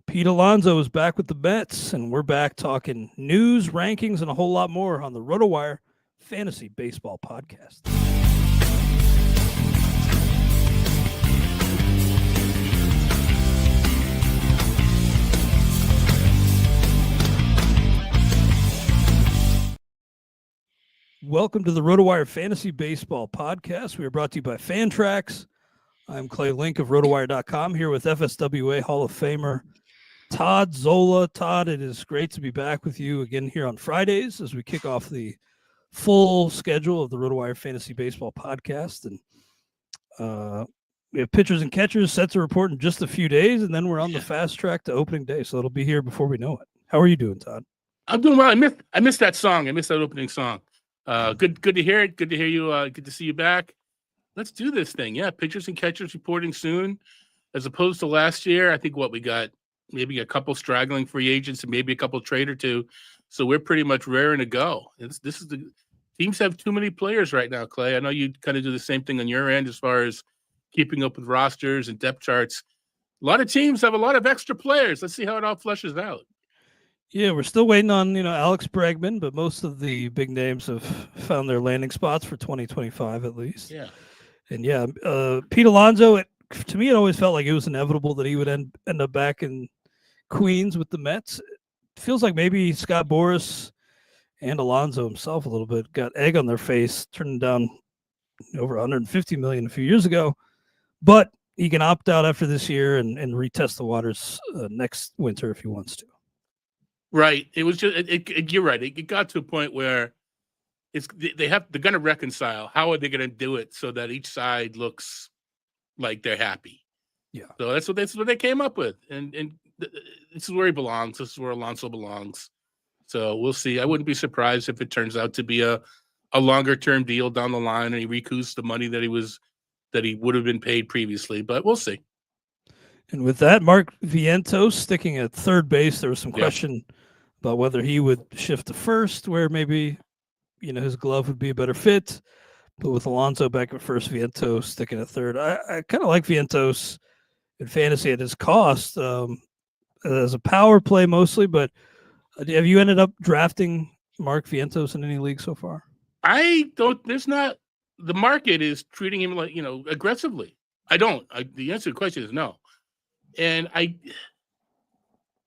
Pete Alonso is back with the Mets, and we're back talking news, rankings, and a whole lot more on the RotoWire Fantasy Baseball Podcast. Welcome to the RotoWire Fantasy Baseball Podcast. We are brought to you by Fantrax. I'm Clay Link of RotoWire.com here with FSWA Hall of Famer Todd Zola. Todd, it is great to be back with you again here on Fridays as we kick off the full schedule of the RotoWire Fantasy Baseball Podcast. And we have pitchers and catchers set to report in just a few days, and then we're on the fast track to opening day, so it'll be here before we know it. How are you doing, Todd? I'm doing well. I missed that song. I missed that opening song. Good to hear it. Good to hear you. Good to see you back. Let's do this thing. Yeah, pitchers and catchers reporting soon, as opposed to last year. I think we got maybe a couple straggling free agents and maybe a couple trade or two. So we're pretty much raring to go. This is the teams have too many players right now, Clay. I know you kind of do the same thing on your end as far as keeping up with rosters and depth charts. A lot of teams have a lot of extra players. Let's see how it all fleshes out. Yeah, we're still waiting on, Alex Bregman, but most of the big names have found their landing spots for 2025 at least. Yeah. And Pete Alonso, to me, it always felt like it was inevitable that he would end up back in Queens with the Mets. It feels like maybe Scott Boras and Alonso himself a little bit got egg on their face, turning down over $150 million a few years ago. But he can opt out after this year and retest the waters next winter if he wants to. Right. It was just you're right. It got to a point where they're going to reconcile. How are they going to do it so that each side looks like they're happy? Yeah. So that's what they came up with, and this is where he belongs. This is where Alonso belongs. So we'll see. I wouldn't be surprised if it turns out to be a longer term deal down the line, and he recoups the money that he would have been paid previously. But we'll see. And with that, Mark Vientos sticking at third base. There was some question about whether he would shift to first, where maybe his glove would be a better fit. But with Alonso back at first, Vientos sticking at third. I kind of like Vientos in fantasy at his cost as a power play mostly. But have you ended up drafting Mark Vientos in any league so far? I don't. The market is treating him like aggressively. I don't. The answer to the question is no. And I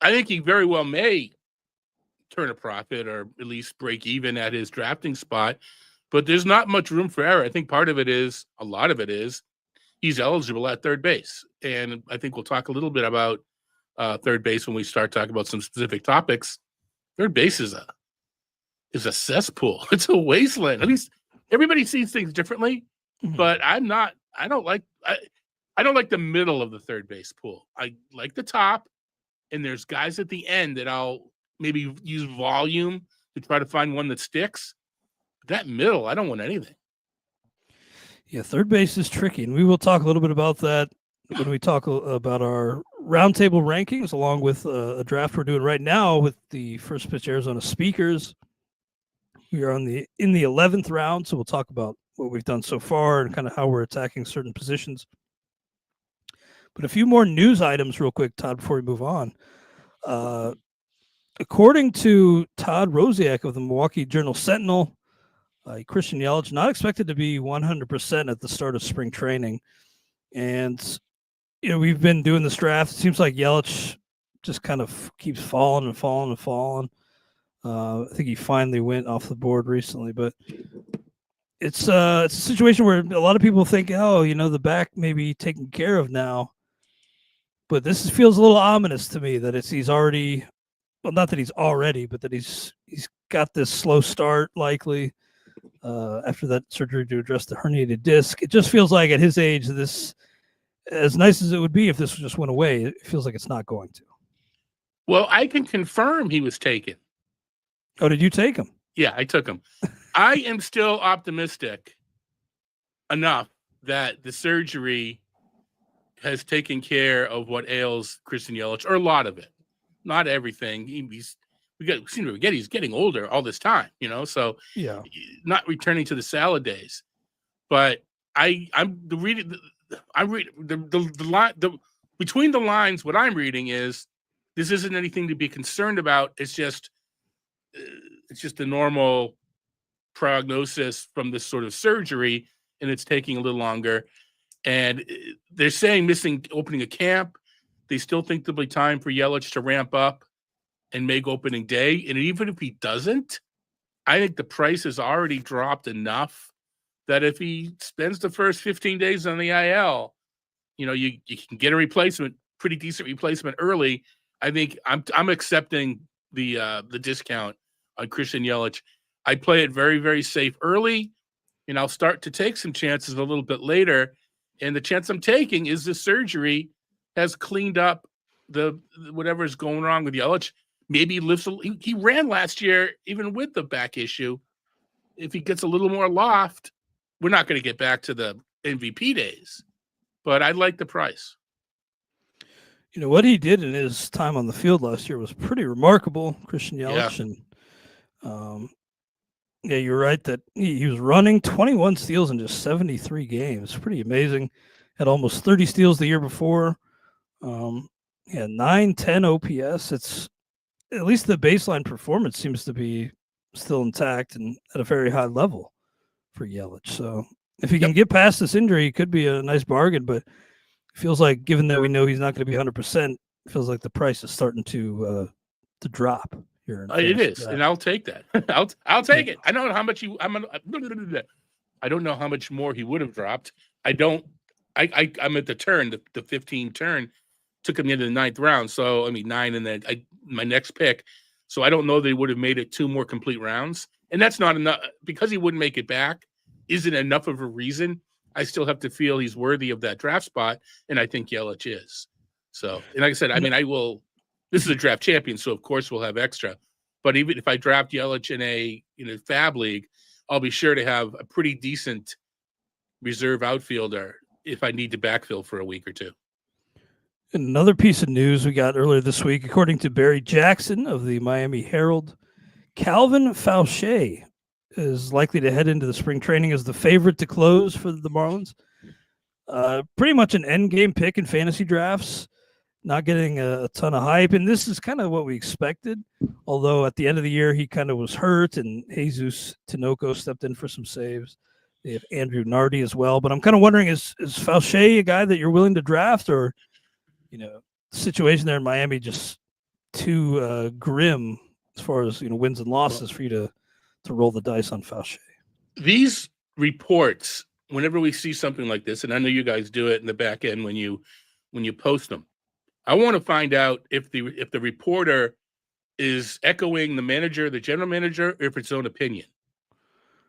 think he very well may turn a profit or at least break even at his drafting spot, but there's not much room for error. I think a lot of it is he's eligible at third base. And I think we'll talk a little bit about third base when we start talking about some specific topics. Third base is a cesspool. It's a wasteland. At least everybody sees things differently, but I don't like the middle of the third base pool. I like the top, and there's guys at the end that I'll maybe use volume to try to find one that sticks. That middle, I don't want anything. Yeah, third base is tricky, and we will talk a little bit about that when we talk about our roundtable rankings, along with a draft we're doing right now with the first pitch Arizona Speakers. We are in the 11th round, so we'll talk about what we've done so far and kind of how we're attacking certain positions. But a few more news items real quick, Todd, before we move on. According to Todd Rosiak of the Milwaukee Journal-Sentinel, Christian Yelich not expected to be 100% at the start of spring training. And, we've been doing this draft. It seems like Yelich just kind of keeps falling and falling and falling. I think he finally went off the board recently, but it's a situation where a lot of people think, the back may be taken care of now. But this feels a little ominous to me that he's already, well, not that he's already, but that he's got this slow start likely after that surgery to address the herniated disc. It just feels like at his age, this, as nice as it would be if this just went away, it feels like it's not going to. Well, I can confirm he was taken. Oh, did you take him? Yeah, I took him. I am still optimistic enough that the surgery has taken care of what ails Christian Yelich, or a lot of it, not everything. He's getting older all this time, so not returning to the salad days. But I'm reading the line, between the lines, what I'm reading is this isn't anything to be concerned about. It's just a normal prognosis from this sort of surgery, and it's taking a little longer. And they're saying missing opening a camp. They still think there'll be time for Yelich to ramp up and make opening day. And even if he doesn't, I think the price has already dropped enough that if he spends the first 15 days on the IL, you can get a replacement, pretty decent replacement early. I think I'm accepting the discount on Christian Yelich. I play it very, very safe early, and I'll start to take some chances a little bit later. And the chance I'm taking is the surgery has cleaned up the whatever is going wrong with Yelich. Maybe he ran last year even with the back issue. If he gets a little more loft, we're not going to get back to the MVP days. But I like the price. What he did in his time on the field last year was pretty remarkable, Christian Yelich. Yeah. And you're right that he was running 21 steals in just 73 games. Pretty amazing. Had almost 30 steals the year before. 910 OPS. It's at least the baseline performance seems to be still intact and at a very high level for Yelich. So if he can get past this injury, it could be a nice bargain, but it feels like, given that we know he's not going to be 100%, it feels like the price is starting to drop here. It is, and I'll take that. I'll take it. I don't know how much I don't know how much more he would have dropped. I'm at the turn, the 15 turn. Took him into the 9th round. So, 9, and then my next pick. So I don't know they would have made it 2 more complete rounds. And that's not enough, because he wouldn't make it back. Isn't enough of a reason. I still have to feel he's worthy of that draft spot. And I think Yelich is. So, and like I said, this is a draft champion. So of course we'll have extra, but even if I draft Yelich in a fab league, I'll be sure to have a pretty decent reserve outfielder if I need to backfill for a week or 2. Another piece of news we got earlier this week, according to Barry Jackson of the Miami Herald, Calvin Fauché is likely to head into the spring training as the favorite to close for the Marlins. Pretty much an end game pick in fantasy drafts, not getting a ton of hype. And this is kind of what we expected, although at the end of the year, he kind of was hurt and Jesus Tinoco stepped in for some saves. They have Andrew Nardi as well. But I'm kind of wondering, is Fauché a guy that you're willing to draft, or the situation there in Miami just too grim as far as wins and losses for you to roll the dice on Fauché? These reports, whenever we see something like this, and I know you guys do it in the back end when you post them, I want to find out if the reporter is echoing the manager, the general manager, or if it's his own opinion.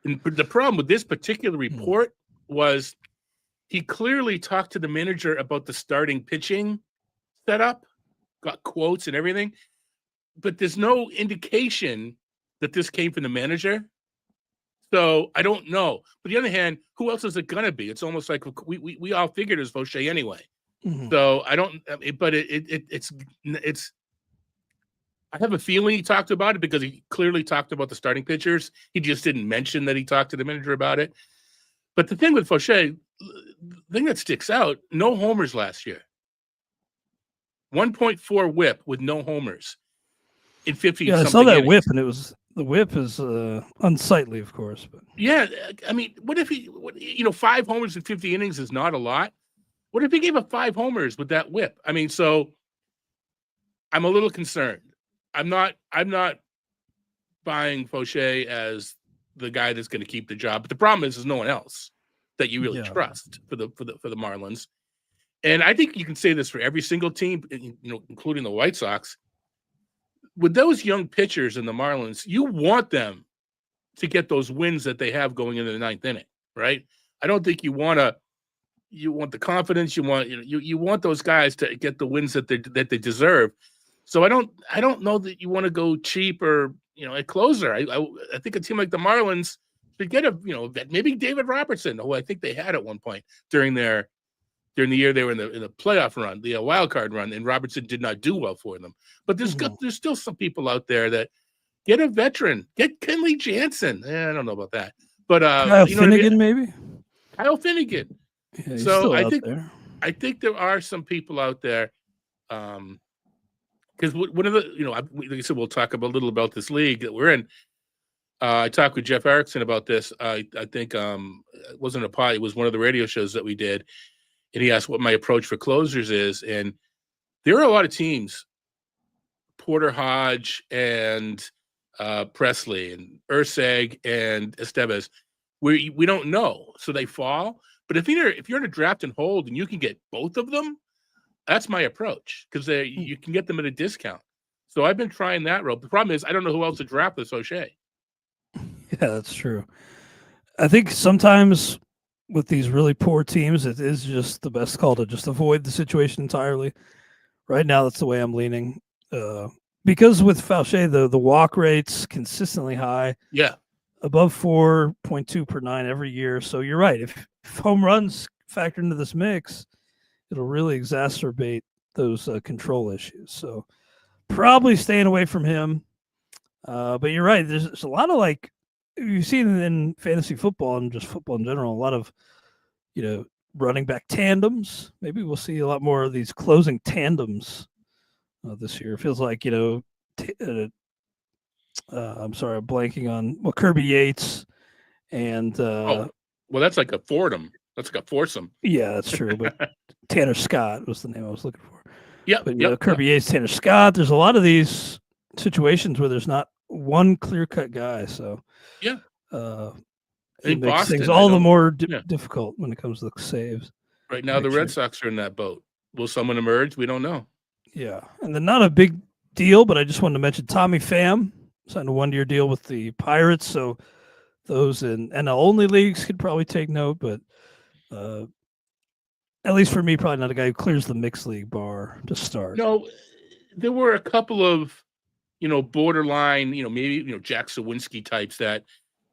And the problem with this particular report was he clearly talked to the manager about the starting pitching setup, got quotes and everything, but there's no indication that this came from the manager. So I don't know. But on the other hand, who else is it going to be? It's almost like we all figured it was Fauché anyway. Mm-hmm. So I don't, but it's I have a feeling he talked about it because he clearly talked about the starting pitchers. He just didn't mention that he talked to the manager about it. But the thing with Fauché, the thing that sticks out, no homers last year. 1.4 whip with no homers in 50. Yeah, I saw that innings. Whip, and the whip is unsightly, of course. But yeah, what if he, 5 homers in 50 innings is not a lot. What if he gave up 5 homers with that whip? So I'm a little concerned. I'm not buying Fauché as the guy that's going to keep the job. But the problem is there's no one else that you really trust for the Marlins. And I think you can say this for every single team, including the White Sox. With those young pitchers in the Marlins, you want them to get those wins that they have going into the 9th inning, right? I don't think you want the confidence. You want those guys to get the wins that they deserve. So I don't know that you want to go cheap or a closer. I think a team like the Marlins should get maybe David Robertson, who I think they had at one point during the year they were in the playoff run, the wild card run, and Robertson did not do well for them. But there's still some people out there that get a veteran, get Kenley Jansen. I don't know about that, but Kyle Finnegan, maybe Kyle Finnegan. Yeah, so I think there are some people out there. Because because one of the, like I said, we'll talk a little about this league that we're in. I talked with Jeff Erickson about this. I think it wasn't a pod, it was one of the radio shows that we did, and he asked what my approach for closers is, and there are a lot of teams, Porter Hodge and Presley and Urseg and Estevez, where we don't know, so they fall. But if you're in a draft and hold and you can get both of them, that's my approach, because you can get them at a discount. So I've been trying that route. The problem is I don't know who else to draft with O'Shea. Yeah, that's true. I think sometimes with these really poor teams, it is just the best call to just avoid the situation entirely. Right now, that's the way I'm leaning. Because with Fauché, the walk rate's consistently high. Yeah. Above 4.2 per 9 every year. So you're right. If home runs factor into this mix, it'll really exacerbate those control issues. So probably staying away from him. But you're right. There's a lot of you've seen in fantasy football and just football in general, a lot of, running back tandems. Maybe we'll see a lot more of these closing tandems this year. It feels like, I'm sorry, I'm blanking on Kirby Yates and well, that's like a fordham. That's like a foursome. Yeah, that's true. But Tanner Scott was the name I was looking for. Yeah, but Kirby Yates, Tanner Scott. There's a lot of these situations where there's not one clear-cut guy. So yeah, it makes Boston, things all the more difficult when it comes to the saves. Right now, the Red Sox are in that boat. Will someone emerge? We don't know. Yeah, and then not a big deal, but I just wanted to mention Tommy Pham signed a 1-year deal with the Pirates. So those in NL only leagues could probably take note, but at least for me, probably not a guy who clears the mixed league bar to start. No, there were a couple of, borderline, maybe, Jack Sawinski types that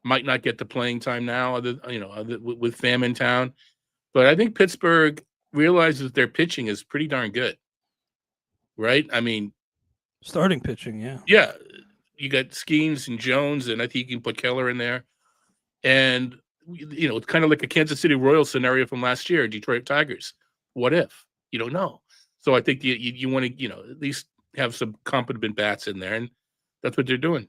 might not get the playing time now, with Pham in town. But I think Pittsburgh realizes their pitching is pretty darn good. Right? I mean, starting pitching, yeah. Yeah. You got Skeens and Jones, and I think you can put Keller in there. And, it's kind of like a Kansas City Royals scenario from last year, Detroit Tigers. What if? You don't know. So I think you want to, at least have some competent bats in there, and that's what they're doing.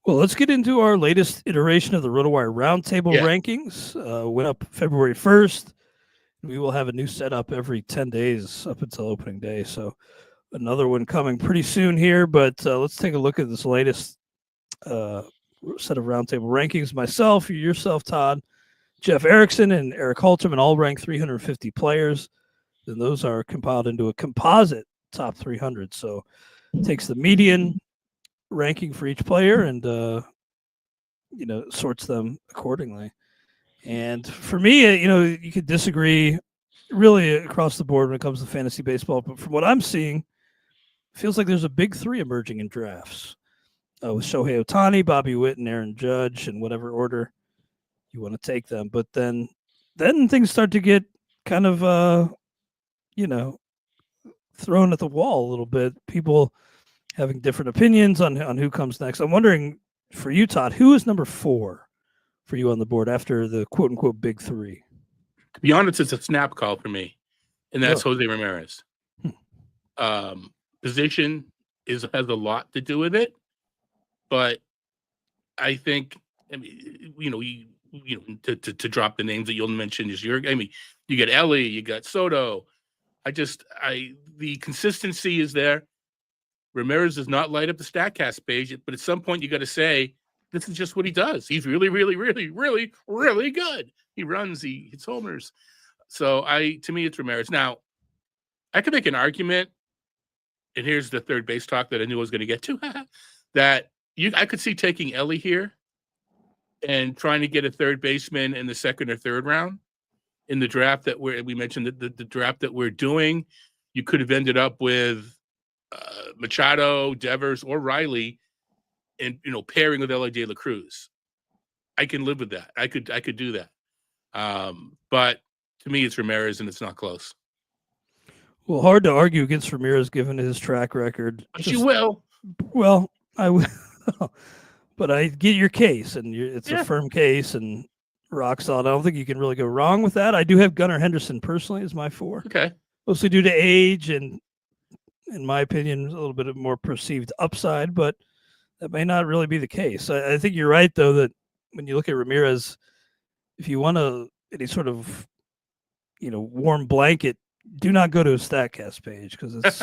Well, let's get into our latest iteration of the RotoWire Roundtable rankings. Went up February 1st. We will have a new setup every 10 days up until opening day. So another one coming pretty soon here, but let's take a look at this latest set of roundtable rankings. Myself, yourself, Todd, Jeff Erickson, and Eric Halterman all ranked 350 players. Then those are compiled into a composite top 300. So it takes the median ranking for each player and, sorts them accordingly. And for me, you could disagree really across the board when it comes to fantasy baseball. But from what I'm seeing, it feels like there's a big three emerging in drafts with Shohei Ohtani, Bobby Witt, and Aaron Judge in whatever order you want to take them. But then things start to get kind of, thrown at the wall a little bit. People having different opinions on who comes next. I'm wondering for you, Todd, who is number 4 for you on the board after the quote unquote big three? To be honest, it's a snap call for me, and that's Jose Ramirez. Position has a lot to do with it, but I think, to drop the names that you'll mention is you got Ellie, you got Soto. The consistency is there. Ramirez does not light up the StatCast page, but at some point you got to say, this is just what he does. He's really, really, really, really, really good. He runs, he hits homers. So to me, it's Ramirez. Now, I could make an argument, and here's the third base talk that I knew I was going to get to, that I could see taking Ellie here and trying to get a third baseman in the second or third round in the draft that we mentioned the draft that we're doing. You could have ended up with Machado, Devers, or Riley, and pairing with L.A. De La Cruz. I can live with that. I could do that. But to me, it's Ramirez, and it's not close. Well, hard to argue against Ramirez given his track record. But you will. Well, I will. But I get your case, and it's a firm case and rock solid. I don't think you can really go wrong with that. I do have Gunnar Henderson personally as my 4. Okay. Mostly due to age and in my opinion, a little bit of more perceived upside, but that may not really be the case. I think you're right, though, that when you look at Ramirez, if you want any sort of warm blanket, do not go to his StatCast page because it's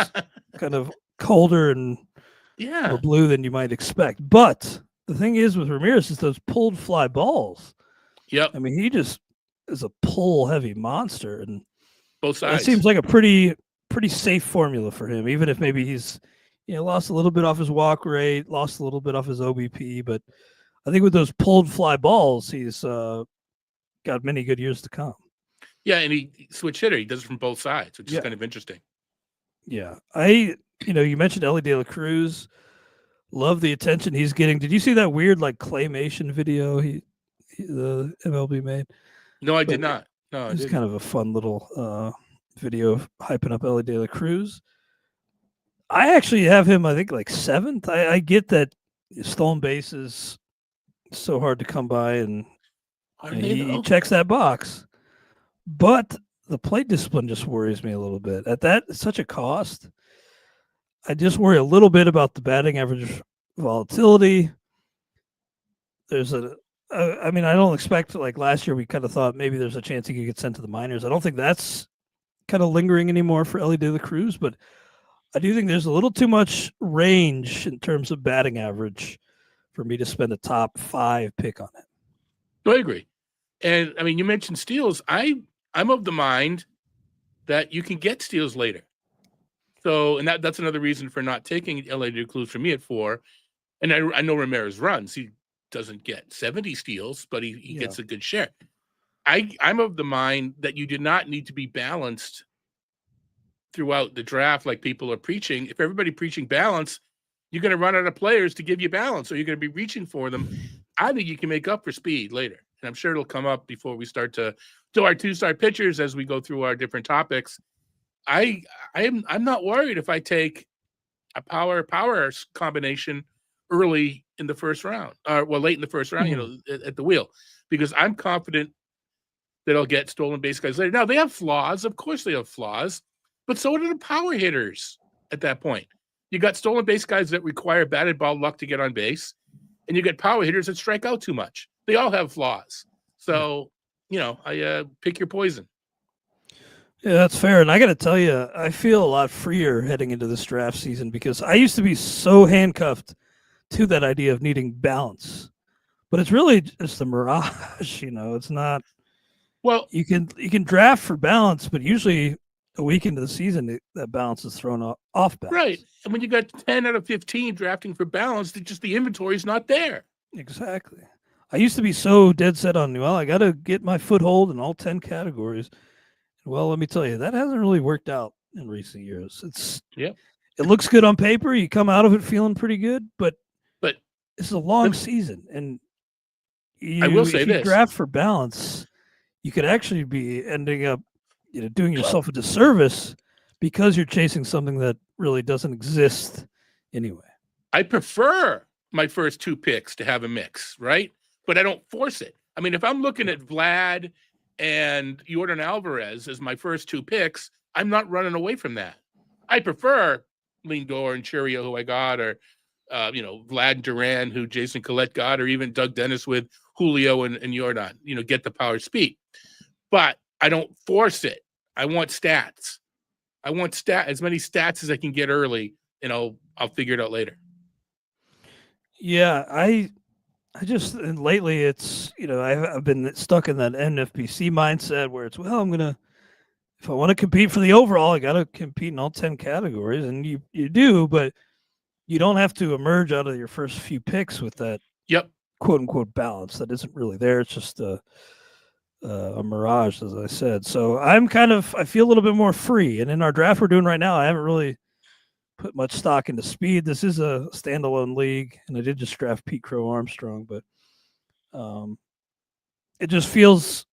kind of colder and more blue than you might expect. But the thing is with Ramirez is those pulled fly balls. Yep. I mean, he just is a pull heavy monster, and both sides. That seems like a pretty safe formula for him, even if maybe he's lost a little bit off his walk rate, lost a little bit off his OBP, but I think with those pulled fly balls, he's got many good years to come. Yeah, and he switch hitter. He does it from both sides, which is kind of interesting. Yeah. You mentioned Ellie De La Cruz. Love the attention he's getting. Did you see that weird claymation video the MLB made? No, I did not. No, it's kind of a fun little video of hyping up Ellie De La Cruz. I actually have him, I think, 7th. I get that stolen base is so hard to come by, and he checks that box. But the plate discipline just worries me a little bit. At such a cost, I just worry a little bit about the batting average volatility. I don't expect, last year we kind of thought maybe there's a chance he could get sent to the minors. I don't think that's kind of lingering anymore for Ellie De La Cruz, but I do think there's a little too much range in terms of batting average for me to spend a top 5 pick on it. I agree. And I mean, you mentioned steals. I'm of the mind that you can get steals later. So, and that's another reason for not taking LA De La Cruz for me at 4. And I know Ramirez runs. He doesn't get 70 steals, but he gets a good share. I'm of the mind that you do not need to be balanced throughout the draft like people are preaching. If everybody preaching balance, you're going to run out of players to give you balance, or you're going to be reaching for them. I think you can make up for speed later. And I'm sure it'll come up before we start to do our 2-star pitchers as we go through our different topics. I'm not worried if I take a power combination early in the first round, late in the first round, at the wheel, because I'm confident that I'll get stolen base guys later. Now, they have flaws. Of course they have flaws, but so do the power hitters at that point. You got stolen base guys that require batted ball luck to get on base, and you get power hitters that strike out too much. They all have flaws. So, I pick your poison. Yeah, that's fair. And I got to tell you, I feel a lot freer heading into this draft season because I used to be so handcuffed to that idea of needing balance. But it's really just a mirage, it's not. Well, you can draft for balance, but usually a week into the season, that balance is thrown off balance. Right. And when you got 10 out of 15 drafting for balance, the inventory is not there. Exactly. I used to be so dead set on, I got to get my foothold in all 10 categories. Well, let me tell you, that hasn't really worked out in recent years. It looks good on paper. You come out of it feeling pretty good, but it's a long season. And I will say if you draft for balance, you could actually be ending up doing yourself a disservice because you're chasing something that really doesn't exist anyway. I prefer my first 2 picks to have a mix, right? But I don't force it. I mean, if I'm looking at Vlad and Yordan Alvarez as my first 2 picks, I'm not running away from that. I prefer Lindor and Churio, who I got, or Vlad Duran, who Jason Collette got, or even Doug Dennis with Julio and Yordan, get the power speed. But I don't force it. I want stats. I want as many stats as I can get early, and I'll figure it out later. Yeah, I just, and lately it's, I've been stuck in that NFBC mindset where it's, if I want to compete for the overall, I got to compete in all 10 categories. And you do, but you don't have to emerge out of your first few picks with that quote unquote balance that isn't really there. It's just a mirage, as I said. So I feel a little bit more free. And in our draft we're doing right now, I haven't really put much stock into speed. This is a standalone league, and I did just draft Pete Crow Armstrong, but it just feels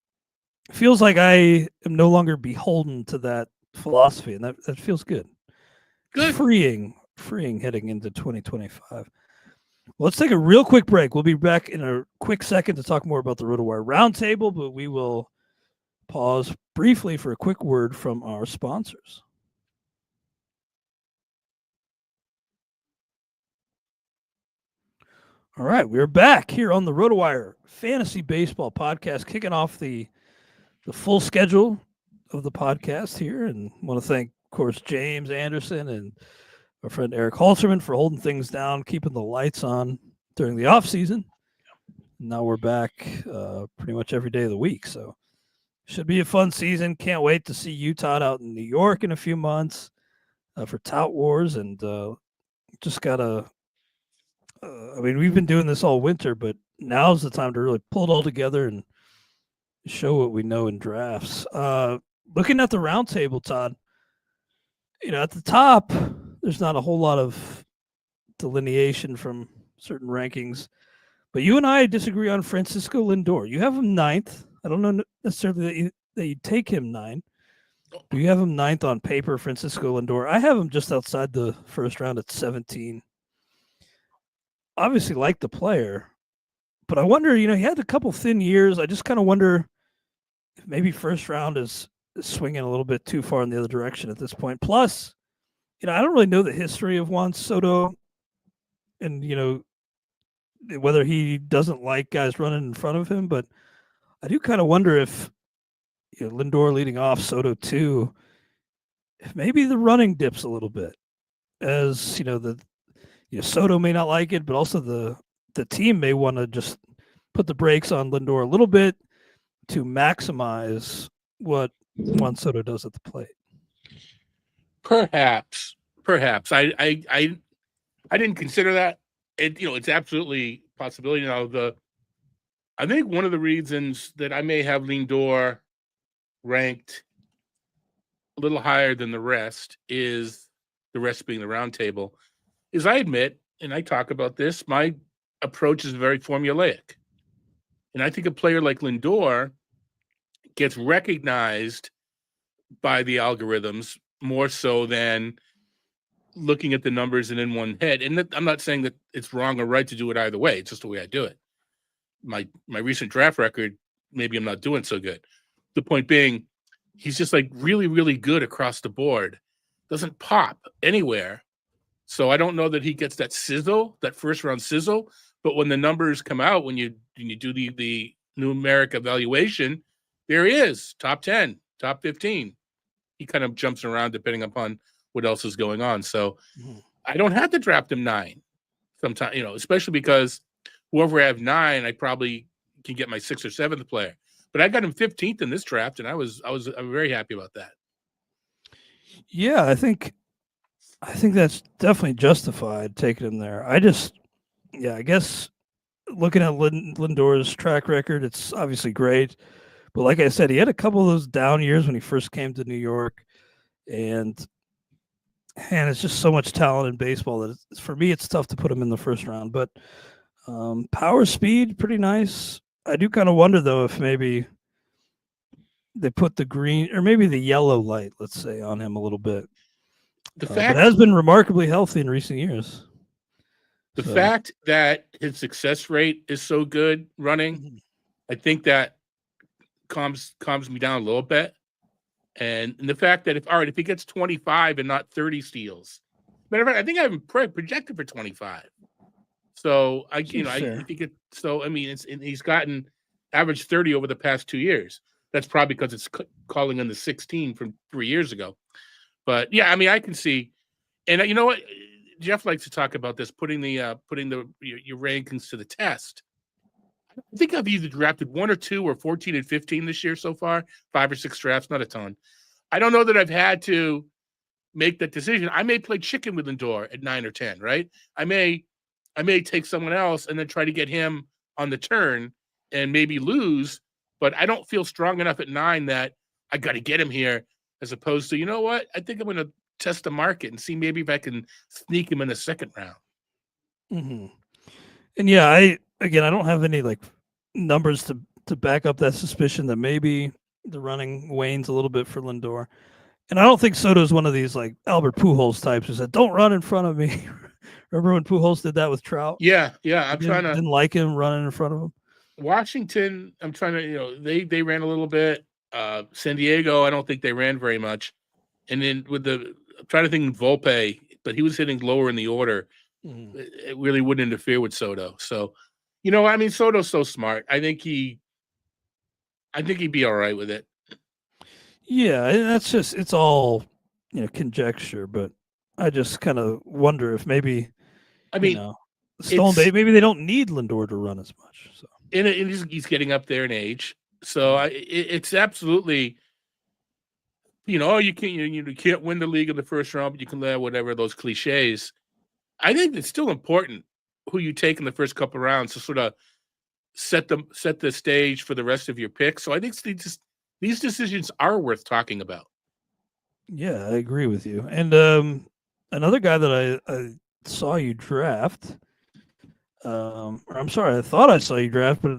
like I am no longer beholden to that philosophy, and that feels good. Good. Freeing heading into 2025. Well, let's take a real quick break. We'll be back in a quick second to talk more about the RotoWire Roundtable, but we will pause briefly for a quick word from our sponsors. All right, we're back here on the RotoWire Fantasy Baseball Podcast, kicking off the full schedule of the podcast here, and want to thank, of course, James Anderson and our friend Eric Halterman for holding things down, keeping the lights on during the off season. Now we're back pretty much every day of the week, so should be a fun season. Can't wait to see you, Todd, out in New York in a few months for Tout Wars, and just gotta. I mean, we've been doing this all winter, but now's the time to really pull it all together and show what we know in drafts. Looking at the roundtable, Todd, at the top, there's not a whole lot of delineation from certain rankings, but you and I disagree on Francisco Lindor. You have him 9th. I don't know necessarily that you take him 9. Do you have him 9th on paper, Francisco Lindor? I have him just outside the first round at 17. Obviously like the player, but I wonder, he had a couple thin years. I just kind of wonder if maybe first round is swinging a little bit too far in the other direction at this point. Plus, I don't really know the history of Juan Soto and, whether he doesn't like guys running in front of him, but I do kind of wonder if Lindor leading off, Soto 2, if maybe the running dips a little bit, as Soto may not like it, but also the team may want to just put the brakes on Lindor a little bit to maximize what Juan Soto does at the plate. Perhaps. I didn't consider that. It's absolutely a possibility. I think one of the reasons that I may have Lindor ranked a little higher than the rest is, the rest being the roundtable, is I admit, and I talk about this, my approach is very formulaic. And I think a player like Lindor gets recognized by the algorithms more so than looking at the numbers and in one head. And I'm not saying that it's wrong or right to do it either way. It's just the way I do it. My recent draft record, maybe I'm not doing so good. The point being, he's just like really, really good across the board. Doesn't pop anywhere. So I don't know that he gets that sizzle, that first round sizzle. But when the numbers come out, when you do the numeric evaluation, there he is, top 10, top 15. He kind of jumps around depending upon what else is going on. So I don't have to draft him 9 sometimes, especially because whoever I have 9, I probably can get my 6th or 7th player. But I got him 15th in this draft, and I'm very happy about that. Yeah, I think that's definitely justified taking him there. I guess looking at Lindor's track record, it's obviously great. But like I said, he had a couple of those down years when he first came to New York. And it's just so much talent in baseball that for me, it's tough to put him in the first round. But power, speed, pretty nice. I do kind of wonder, though, if maybe they put the green or maybe the yellow light, let's say, on him a little bit. The fact has been remarkably healthy in recent years. The fact that his success rate is so good running, I think that calms me down a little bit. And the fact that if he gets 25 and not 30 steals, matter of fact, I think I'm projected for 25. So I think he's gotten average 30 over the past 2 years. That's probably because it's calling in the 16 from 3 years ago. But yeah, I mean, I can see, and you know what, Jeff likes to talk about this, putting your rankings to the test. I think I've either drafted 1 or 2 or 14 and 15 this year so far, 5 or 6 drafts, not a ton. I don't know that I've had to make that decision. I may play chicken with Lindor at 9 or 10, right? I may take someone else and then try to get him on the turn and maybe lose, but I don't feel strong enough at 9 that I got to get him here, as opposed to, you know what? I think I'm going to test the market and see maybe if I can sneak him in the second round. Mm-hmm. And yeah, I don't have any numbers to back up that suspicion that maybe the running wanes a little bit for Lindor. And I don't think Soto's one of these Albert Pujols types who said, "Don't run in front of me." Remember when Pujols did that with Trout? Yeah. I'm didn't like him running in front of him. Washington, I'm trying to, they ran a little bit. San Diego, I don't think they ran very much. And then I'm trying to think Volpe, but he was hitting lower in the order It really wouldn't interfere with Soto. So, Soto's so smart. I think he'd be all right with it. Yeah, it's all, conjecture, but I just kind of wonder if maybe, I mean, maybe they don't need Lindor to run as much. So and he's getting up there in age. So it's absolutely, you can't win the league in the first round, but you can let whatever those cliches. I think it's still important who you take in the first couple of rounds to sort of set the stage for the rest of your picks. So I think these decisions are worth talking about. Yeah, I agree with you. And another guy that I saw you draft, or I'm sorry, I thought I saw you draft, but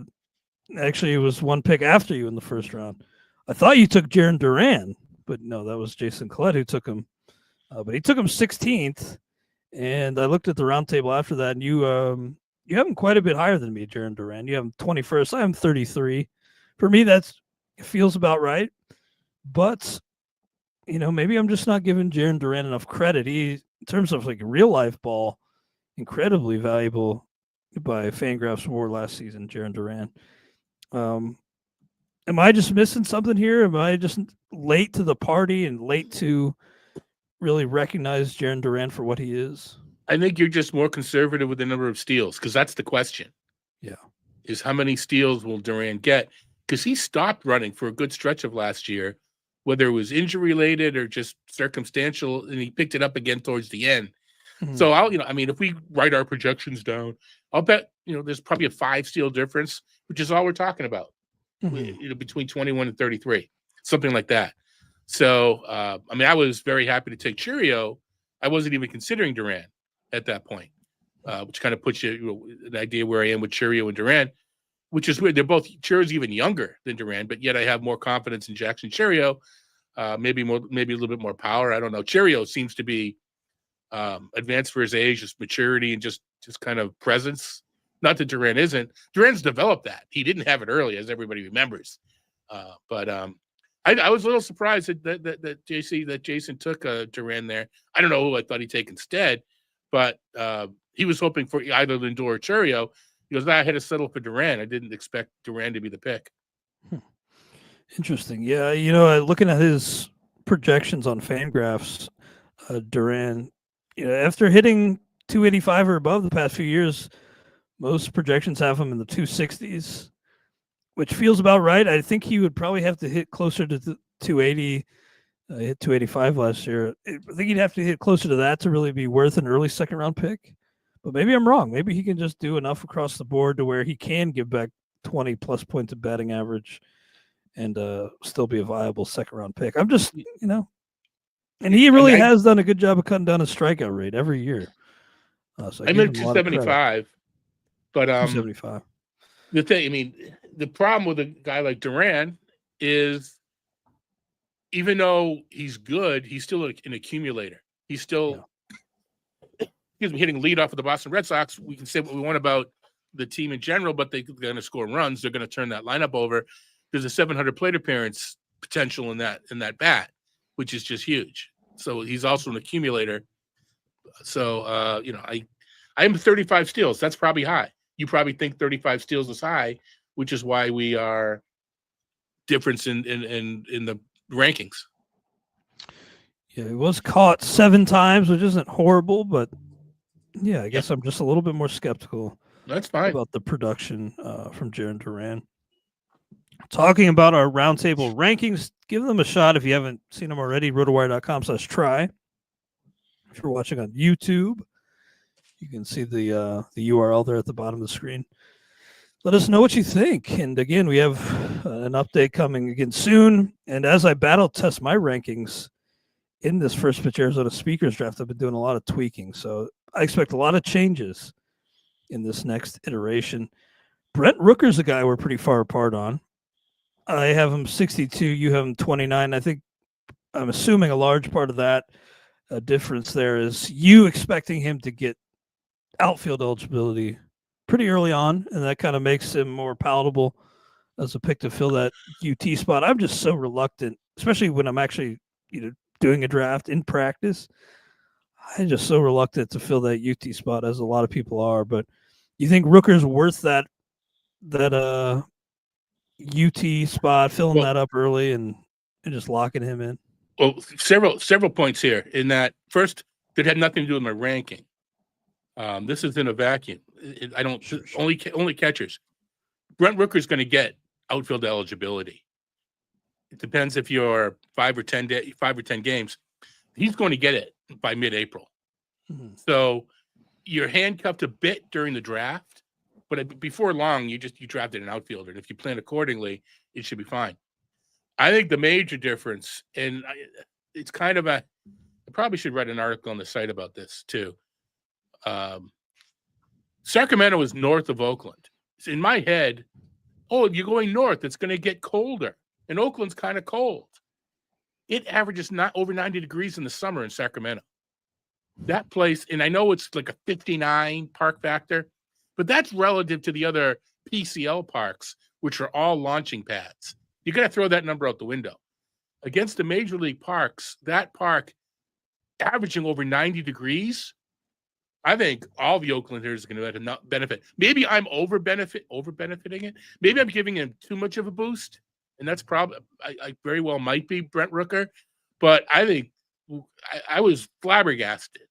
actually it was one pick after you in the first round. I thought you took Jarren Duran, but no, that was Jason Collette who took him. But he took him 16th, and I looked at the roundtable after that, and you have him quite a bit higher than me, Jarren Duran. You have him 21st. I am 33. For me, it feels about right. But maybe I'm just not giving Jarren Duran enough credit. He, in terms of like real life ball, incredibly valuable by Fangraphs WAR last season, Jarren Duran. Am I just missing something here? Am I just late to the party and late to really recognize Jarren Duran for what he is? I think you're just more conservative with the number of steals, because that's the question. Yeah. Is how many steals will Duran get? Because he stopped running for a good stretch of last year, whether it was injury related or just circumstantial, and he picked it up again towards the end. Mm-hmm. So if we write our projections down, I'll bet, there's probably a 5 steal difference, which is all we're talking about, between 21 and 33, something like that. So, I was very happy to take Chourio. I wasn't even considering Duran at that point, which kind of puts you an idea where I am with Chourio and Duran, which is weird. They're both, Chourio's even younger than Duran, but yet I have more confidence in Jackson Chourio, maybe a little bit more power. I don't know. Chourio seems to be advanced for his age, just maturity and just kind of presence. Not that Duran isn't. Duran's developed that. He didn't have it early, as everybody remembers. But I was a little surprised that Jason took Duran there. I don't know who I thought he'd take instead, but he was hoping for either Lindor or Chourio. He goes, I had to settle for Duran. I didn't expect Duran to be the pick. Interesting. Yeah, looking at his projections on Fangraphs, Duran, after hitting 285 or above the past few years, most projections have him in the 260s, which feels about right. I think he would probably have to hit closer to 280. Hit 285 last year. I think he'd have to hit closer to that to really be worth an early second round pick. But maybe I'm wrong. Maybe he can just do enough across the board to where he can give back 20 plus points of batting average and still be a viable second round pick. I'm just, and he really has done a good job of cutting down his strikeout rate every year. So I'm at 275, but 275. The thing, the problem with a guy like Duran is, even though he's good, he's still an accumulator. He's still, hitting lead off of the Boston Red Sox. We can say what we want about the team in general, but they're going to score runs. They're going to turn that lineup over. There's a 700 plate appearance potential in that bat, which is just huge. So he's also an accumulator. So I am 35 steals. That's probably high. You probably think 35 steals is high, which is why we are difference in the rankings. Yeah, he was caught 7 times, which isn't horrible, but yeah, I guess I'm just a little bit more skeptical. That's fine about the production from Jarren Duran. Talking about our roundtable rankings, give them a shot if you haven't seen them already. Rotowire.com/try. If you're watching on YouTube, you can see the URL there at the bottom of the screen. Let us know what you think. And again, we have an update coming again soon. And as I battle test my rankings in this first pitch Arizona Speakers draft, I've been doing a lot of tweaking. So I expect a lot of changes in this next iteration. Brent Rooker's a guy we're pretty far apart on. I have him 62. You have him 29. I think I'm assuming a large part of that difference there is you expecting him to get outfield eligibility pretty early on, and that kind of makes him more palatable as a pick to fill that UT spot. I'm just so reluctant, especially when I'm actually doing a draft in practice. I'm just so reluctant to fill that UT spot, as a lot of people are. But you think Rooker's worth that UT spot, filling that up early and just locking him in? Well, several points here. In that, first, that had nothing to do with my ranking. This is in a vacuum. I don't only catchers. Brent Rooker's going to get outfield eligibility. It depends if you're 5 or 10 games. He's going to get it by mid-April. Mm-hmm. So you're handcuffed a bit during the draft, but before long, you drafted an outfielder, and if you plan accordingly, it should be fine. I think the major difference, and it's kind of I probably should write an article on the site about this too. Sacramento is north of Oakland. So in my head, if you're going north, it's going to get colder, and Oakland's kind of cold. It averages not over 90 degrees in the summer in Sacramento. That place, and I know it's like a 59 park factor, but that's relative to the other PCL parks, which are all launching pads. You got to throw that number out the window. Against the major league parks, that park averaging over 90 degrees, I think all the Oaklanders are going to benefit. Maybe I'm over benefiting it. Maybe I'm giving him too much of a boost, and that's probably I very well might be Brent Rooker, but I think I was flabbergasted.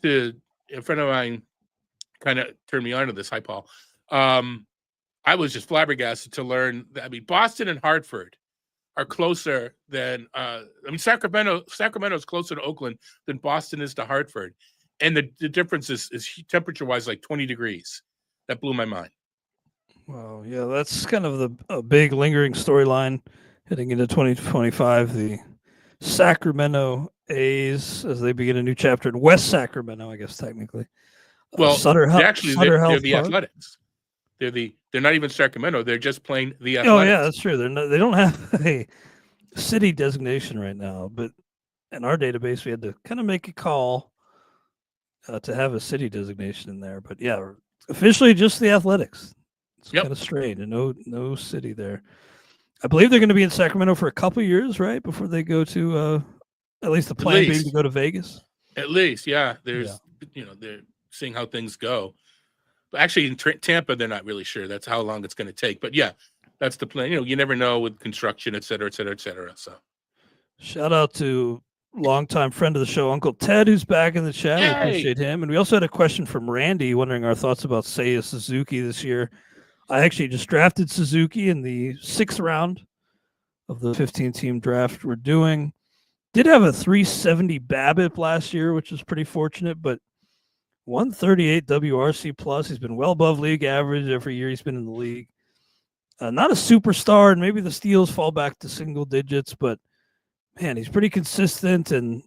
A friend of mine kind of turned me on to this. Hi, Paul. I was just flabbergasted to learn that, Boston and Hartford are closer than Sacramento is closer to Oakland than Boston is to Hartford. And the difference is temperature-wise like 20 degrees. That blew my mind. Well, yeah, that's kind of a big lingering storyline heading into 2025. The Sacramento A's, as they begin a new chapter in West Sacramento, I guess technically. Well, they're the Park. Athletics. They're not even Sacramento. They're just plain the Athletics. Oh yeah, that's true. They don't have a city designation right now, but in our database we had to kind of make a call to have a city designation in there. But yeah, officially just the Athletics. It's kind of strange, and no city there. I believe they're going to be in Sacramento for a couple years, right, before they go to at least the plan being to go to Vegas. At least, yeah. They're seeing how things go. But actually, in Tampa, they're not really sure. That's how long it's going to take. But yeah, that's the plan. You never know with construction, et cetera, et cetera, et cetera. So, shout out to longtime friend of the show, Uncle Ted, who's back in the chat. Yay! We appreciate him. And we also had a question from Randy wondering our thoughts about Seiya Suzuki this year. I actually just drafted Suzuki in the 6th round of the 15-team draft we're doing. Did have a 370 BABIP last year, which was pretty fortunate, but 138 WRC plus. He's been well above league average every year he's been in the league. Not a superstar, and maybe the steals fall back to single digits, but man, he's pretty consistent. And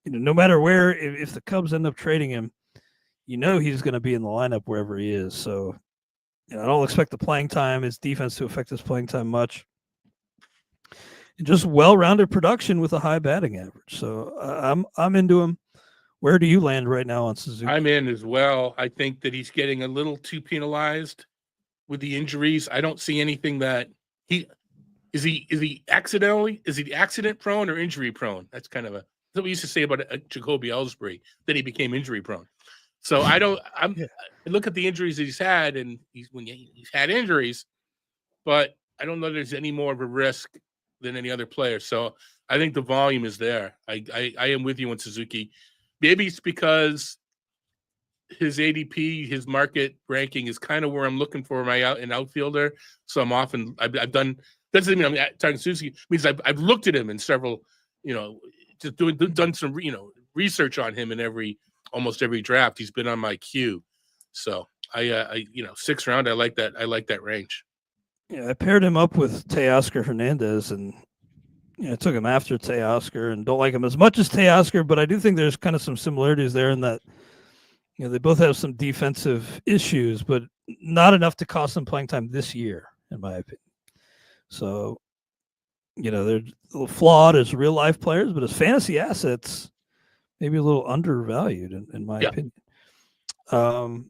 no matter where, if the Cubs end up trading him, he's going to be in the lineup wherever he is. So I don't expect the playing time, his defense to affect his playing time much. And just well-rounded production with a high batting average. So I'm into him. Where do you land right now on Suzuki? I'm in as well. I think that he's getting a little too penalized with the injuries. I don't see anything that is he accident prone or injury prone? That's kind of that's what we used to say about Jacoby Ellsbury, that he became injury prone. So I look at the injuries that he's had, and he's had injuries, but I don't know there's any more of a risk than any other player. So I think the volume is there. I am with you on Suzuki. Maybe it's because his ADP, his market ranking is kind of where I'm looking for an outfielder. So I've done, doesn't mean I'm talking Suzuki, it means I've looked at him in several, just done some, research on him in almost every draft. He's been on my queue. So I 6th round, I like that range. Yeah, I paired him up with Teoscar Hernandez, and I took him after Teoscar, and don't like him as much as Teoscar, but I do think there's kind of some similarities there in that they both have some defensive issues, but not enough to cost them playing time this year, in my opinion. So, they're a little flawed as real life players, but as fantasy assets, maybe a little undervalued in my opinion. All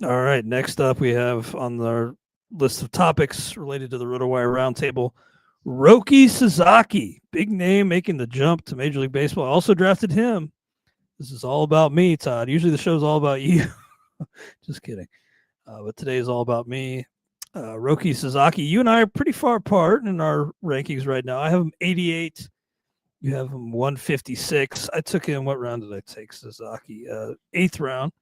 right, next up we have on our list of topics related to the RotoWire Roundtable, Roki Sasaki, big name making the jump to Major League Baseball. I also drafted him This is all about me, Todd. Usually the show's all about you. Just kidding. But today is all about me. Roki Sasaki, you and I are pretty far apart in our rankings right now. I have him 88. You have him 156. I took him. What round did I take Sasaki? 8th round.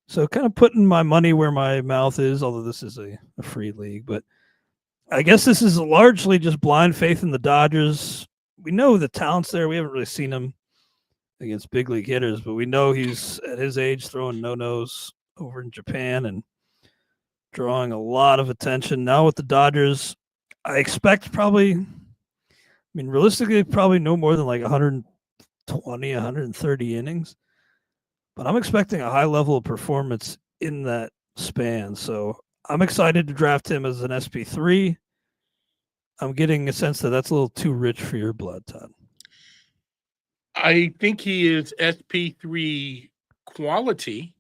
So kind of putting my money where my mouth is, although this is a free league. But I guess this is largely just blind faith in the Dodgers. We know the talent's there. We haven't really seen him against big league hitters, but we know he's at his age throwing no-nos over in Japan and drawing a lot of attention. Now with the Dodgers, I expect realistically, probably no more than like 120, 130 innings. But I'm expecting a high level of performance in that span. So I'm excited to draft him as an SP3. I'm getting a sense that that's a little too rich for your blood, Todd. I think he is SP3 quality.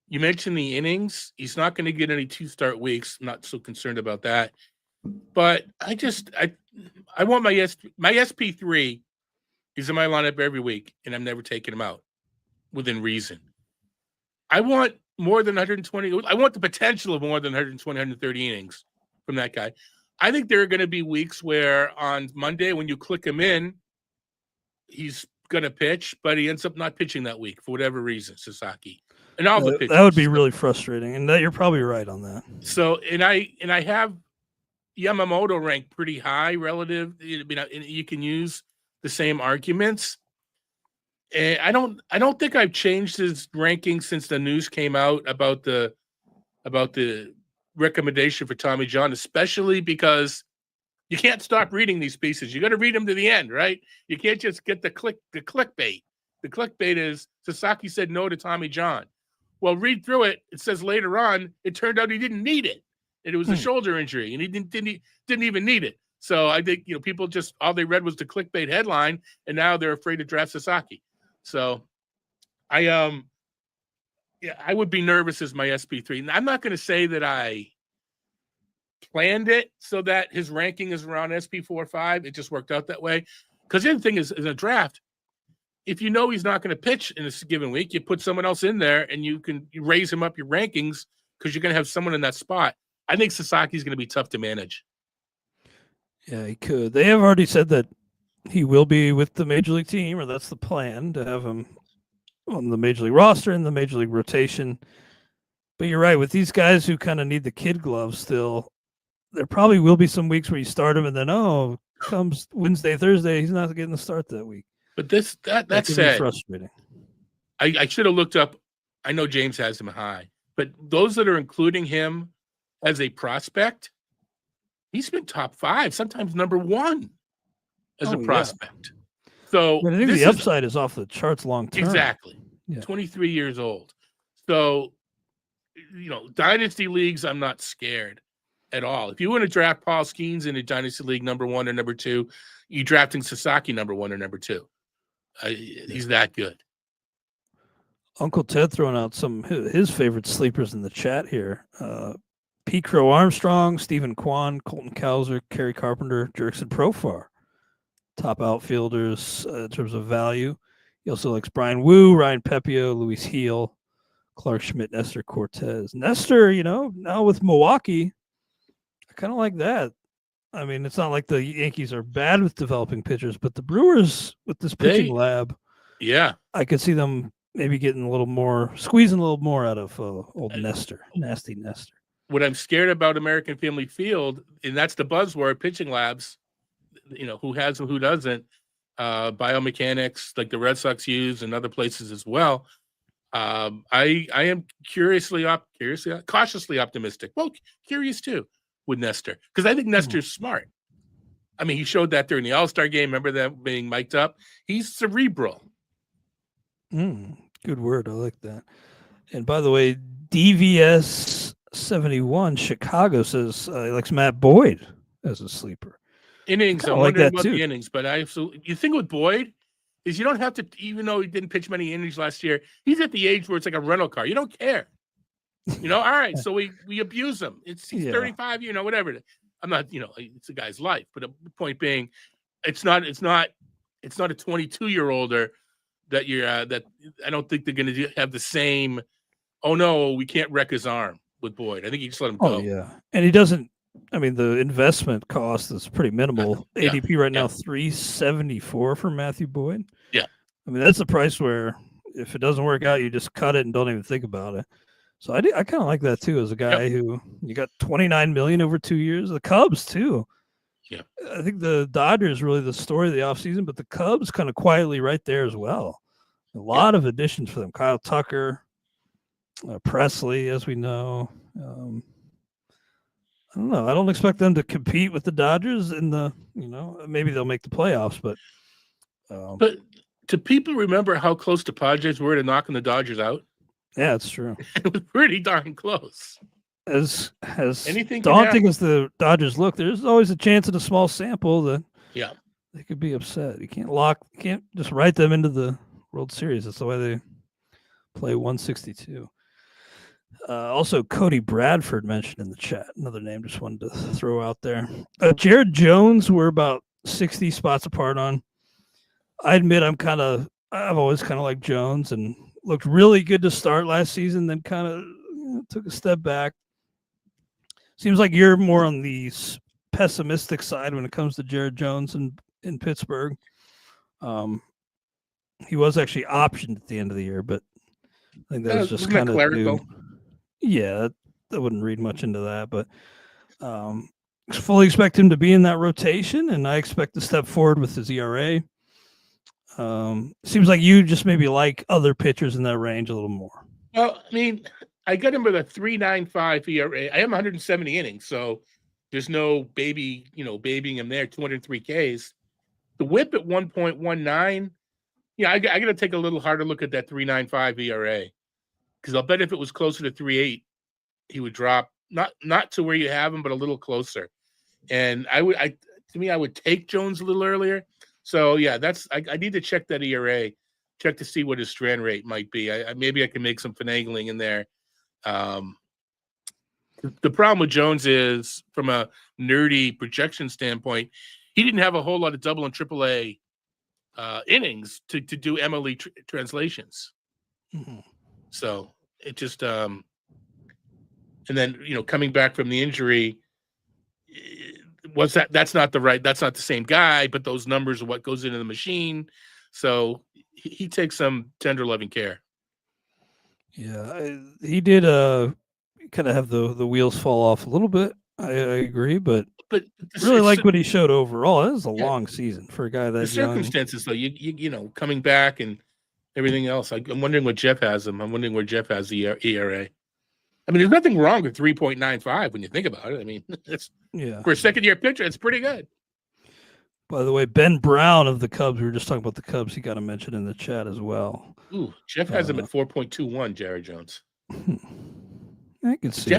You mentioned the innings. He's not going to get any 2-start weeks. I'm not so concerned about that. But I want my SP3. He's in my lineup every week, and I'm never taking him out within reason. I want more than 120. I want the potential of more than 120, 130 innings from that guy. I think there are going to be weeks where on Monday, when you click him in, he's going to pitch, but he ends up not pitching that week for whatever reason, Sasaki. And all the pitchers. That would be really frustrating, and that you're probably right on that. So, and I have Yamamoto ranked pretty high relative. You can use the same arguments. And I don't think I've changed his ranking since the news came out about the recommendation for Tommy John, especially because you can't stop reading these pieces. You got to read them to the end, right? You can't just get the clickbait. The clickbait is Sasaki said no to Tommy John. Well, read through it. It says later on, it turned out he didn't need it. And it was a shoulder injury, and he didn't even need it. So I think people just all they read was the clickbait headline, and now they're afraid to draft Sasaki. So I would be nervous as my SP3. I'm not going to say that I planned it so that his ranking is around SP4 or 5. It just worked out that way. Because the other thing is, in a draft, if you know he's not going to pitch in a given week, you put someone else in there and you raise him up your rankings because you're going to have someone in that spot. I think Sasaki's going to be tough to manage. Yeah, he could. They have already said that he will be with the Major League team, or that's the plan, to have him on the Major League roster and the Major League rotation. But you're right. With these guys who kind of need the kid glove still, there probably will be some weeks where you start him and then, comes Wednesday, Thursday, he's not getting the start that week. But that said, frustrating. I should have looked up. I know James has him high, but those that are including him as a prospect, he's been top 5, sometimes number 1 as a prospect. Yeah. So I think the upside is off the charts long term. Exactly. Yeah. 23 years old. So, dynasty leagues, I'm not scared at all. If you want to draft Paul Skeens in a dynasty league number 1 or number 2, you're drafting Sasaki number 1 or number 2. He's that good. Uncle Ted throwing out some of his favorite sleepers in the chat here. Pete Crow Armstrong, Stephen Kwan, Colton Cowser, Kerry Carpenter, Jurickson Profar. Top outfielders in terms of value. He also likes Brian Wu, Ryan Pepio, Luis Heel, Clark Schmidt, Nestor Cortez. Nestor, now with Milwaukee, I kind of like that. I mean, it's not like the Yankees are bad with developing pitchers, but the Brewers with this pitching lab, I could see them maybe squeezing a little more out of old Nestor, nasty Nestor. What I'm scared about American Family Field, and that's the buzzword, pitching labs, who has and who doesn't, biomechanics like the Red Sox use and other places as well. I am cautiously optimistic. Well, curious too with Nestor, because I think Nestor's smart. I mean, he showed that during the All-Star game. Remember that being mic'd up? He's cerebral. Good word. I like that. And by the way, DVS 71 Chicago says he likes Matt Boyd as a sleeper. Innings, I'm wondering about the innings, but you think with Boyd is you don't have to, even though he didn't pitch many innings last year, he's at the age where it's like a rental car. You don't care. All right, so we abuse him. He's 35, whatever. I'm not, it's a guy's life. But the point being, it's not a 22-year-older that that I don't think they're going to have the same. Oh no, we can't wreck his arm with Boyd. I think you just let him go. Oh yeah, and he doesn't. I mean, the investment cost is pretty minimal. Yeah, ADP right now yeah. 374 for Matthew Boyd. Yeah. I mean, that's the price where if it doesn't work out, you just cut it and don't even think about it. So I kind of like that too, as a guy who you got 29 million over 2 years. The Cubs too. Yeah. I think the Dodgers really the story of the offseason, but the Cubs kind of quietly right there as well. A lot of additions for them. Kyle Tucker, Presley, as we know. I don't know. I don't expect them to compete with the Dodgers in the, maybe they'll make the playoffs, but do people remember how close the Padres were to knocking the Dodgers out? Yeah, it's true. It was pretty darn close. As Anything daunting as the Dodgers look, there's always a chance in a small sample that they could be upset. You can't just write them into the World Series. That's the way they play 162. Also, Cody Bradford mentioned in the chat. Another name just wanted to throw out there. Jared Jones, we're about 60 spots apart on. I admit I've always kind of liked Jones and looked really good to start last season, then kind of took a step back. Seems like you're more on the pessimistic side when it comes to Jared Jones in Pittsburgh. He was actually optioned at the end of the year, but I think that was just kind of clerical. Yeah, I wouldn't read much into that, but fully expect him to be in that rotation, and I expect to step forward with his ERA. Seems like you just maybe like other pitchers in that range a little more. Well, I mean, I got him with a 3.95 ERA. I am 170 innings, so there's no babying him there. 203 Ks. The WHIP at 1.19. Yeah, I got to take a little harder look at that 3.95 ERA, because I'll bet if it was closer to 3.8, he would drop not to where you have him, but a little closer. And I would take Jones a little earlier. So yeah, I need to check that ERA, check to see what his strand rate might be. Maybe I can make some finagling in there. The problem with Jones is, from a nerdy projection standpoint, he didn't have a whole lot of double and triple A innings to do MLE translations. Mm-hmm. So it just and then coming back from the injury, that's not the same guy, but those numbers are what goes into the machine. So he takes some tender loving care. Yeah, he did kind of have the wheels fall off a little bit. I agree, but really like what he showed overall. It was a long season for a guy that circumstances though. You coming back and everything else. I'm wondering what Jeff has him. I'm wondering where Jeff has the ERA. I mean, there's nothing wrong with 3.95 when you think about it. I mean, for a second-year pitcher, it's pretty good. By the way, Ben Brown of the Cubs, we were just talking about the Cubs. He got a mention in the chat as well. Ooh, Jeff has him at 4.21, Jared Jones. I can see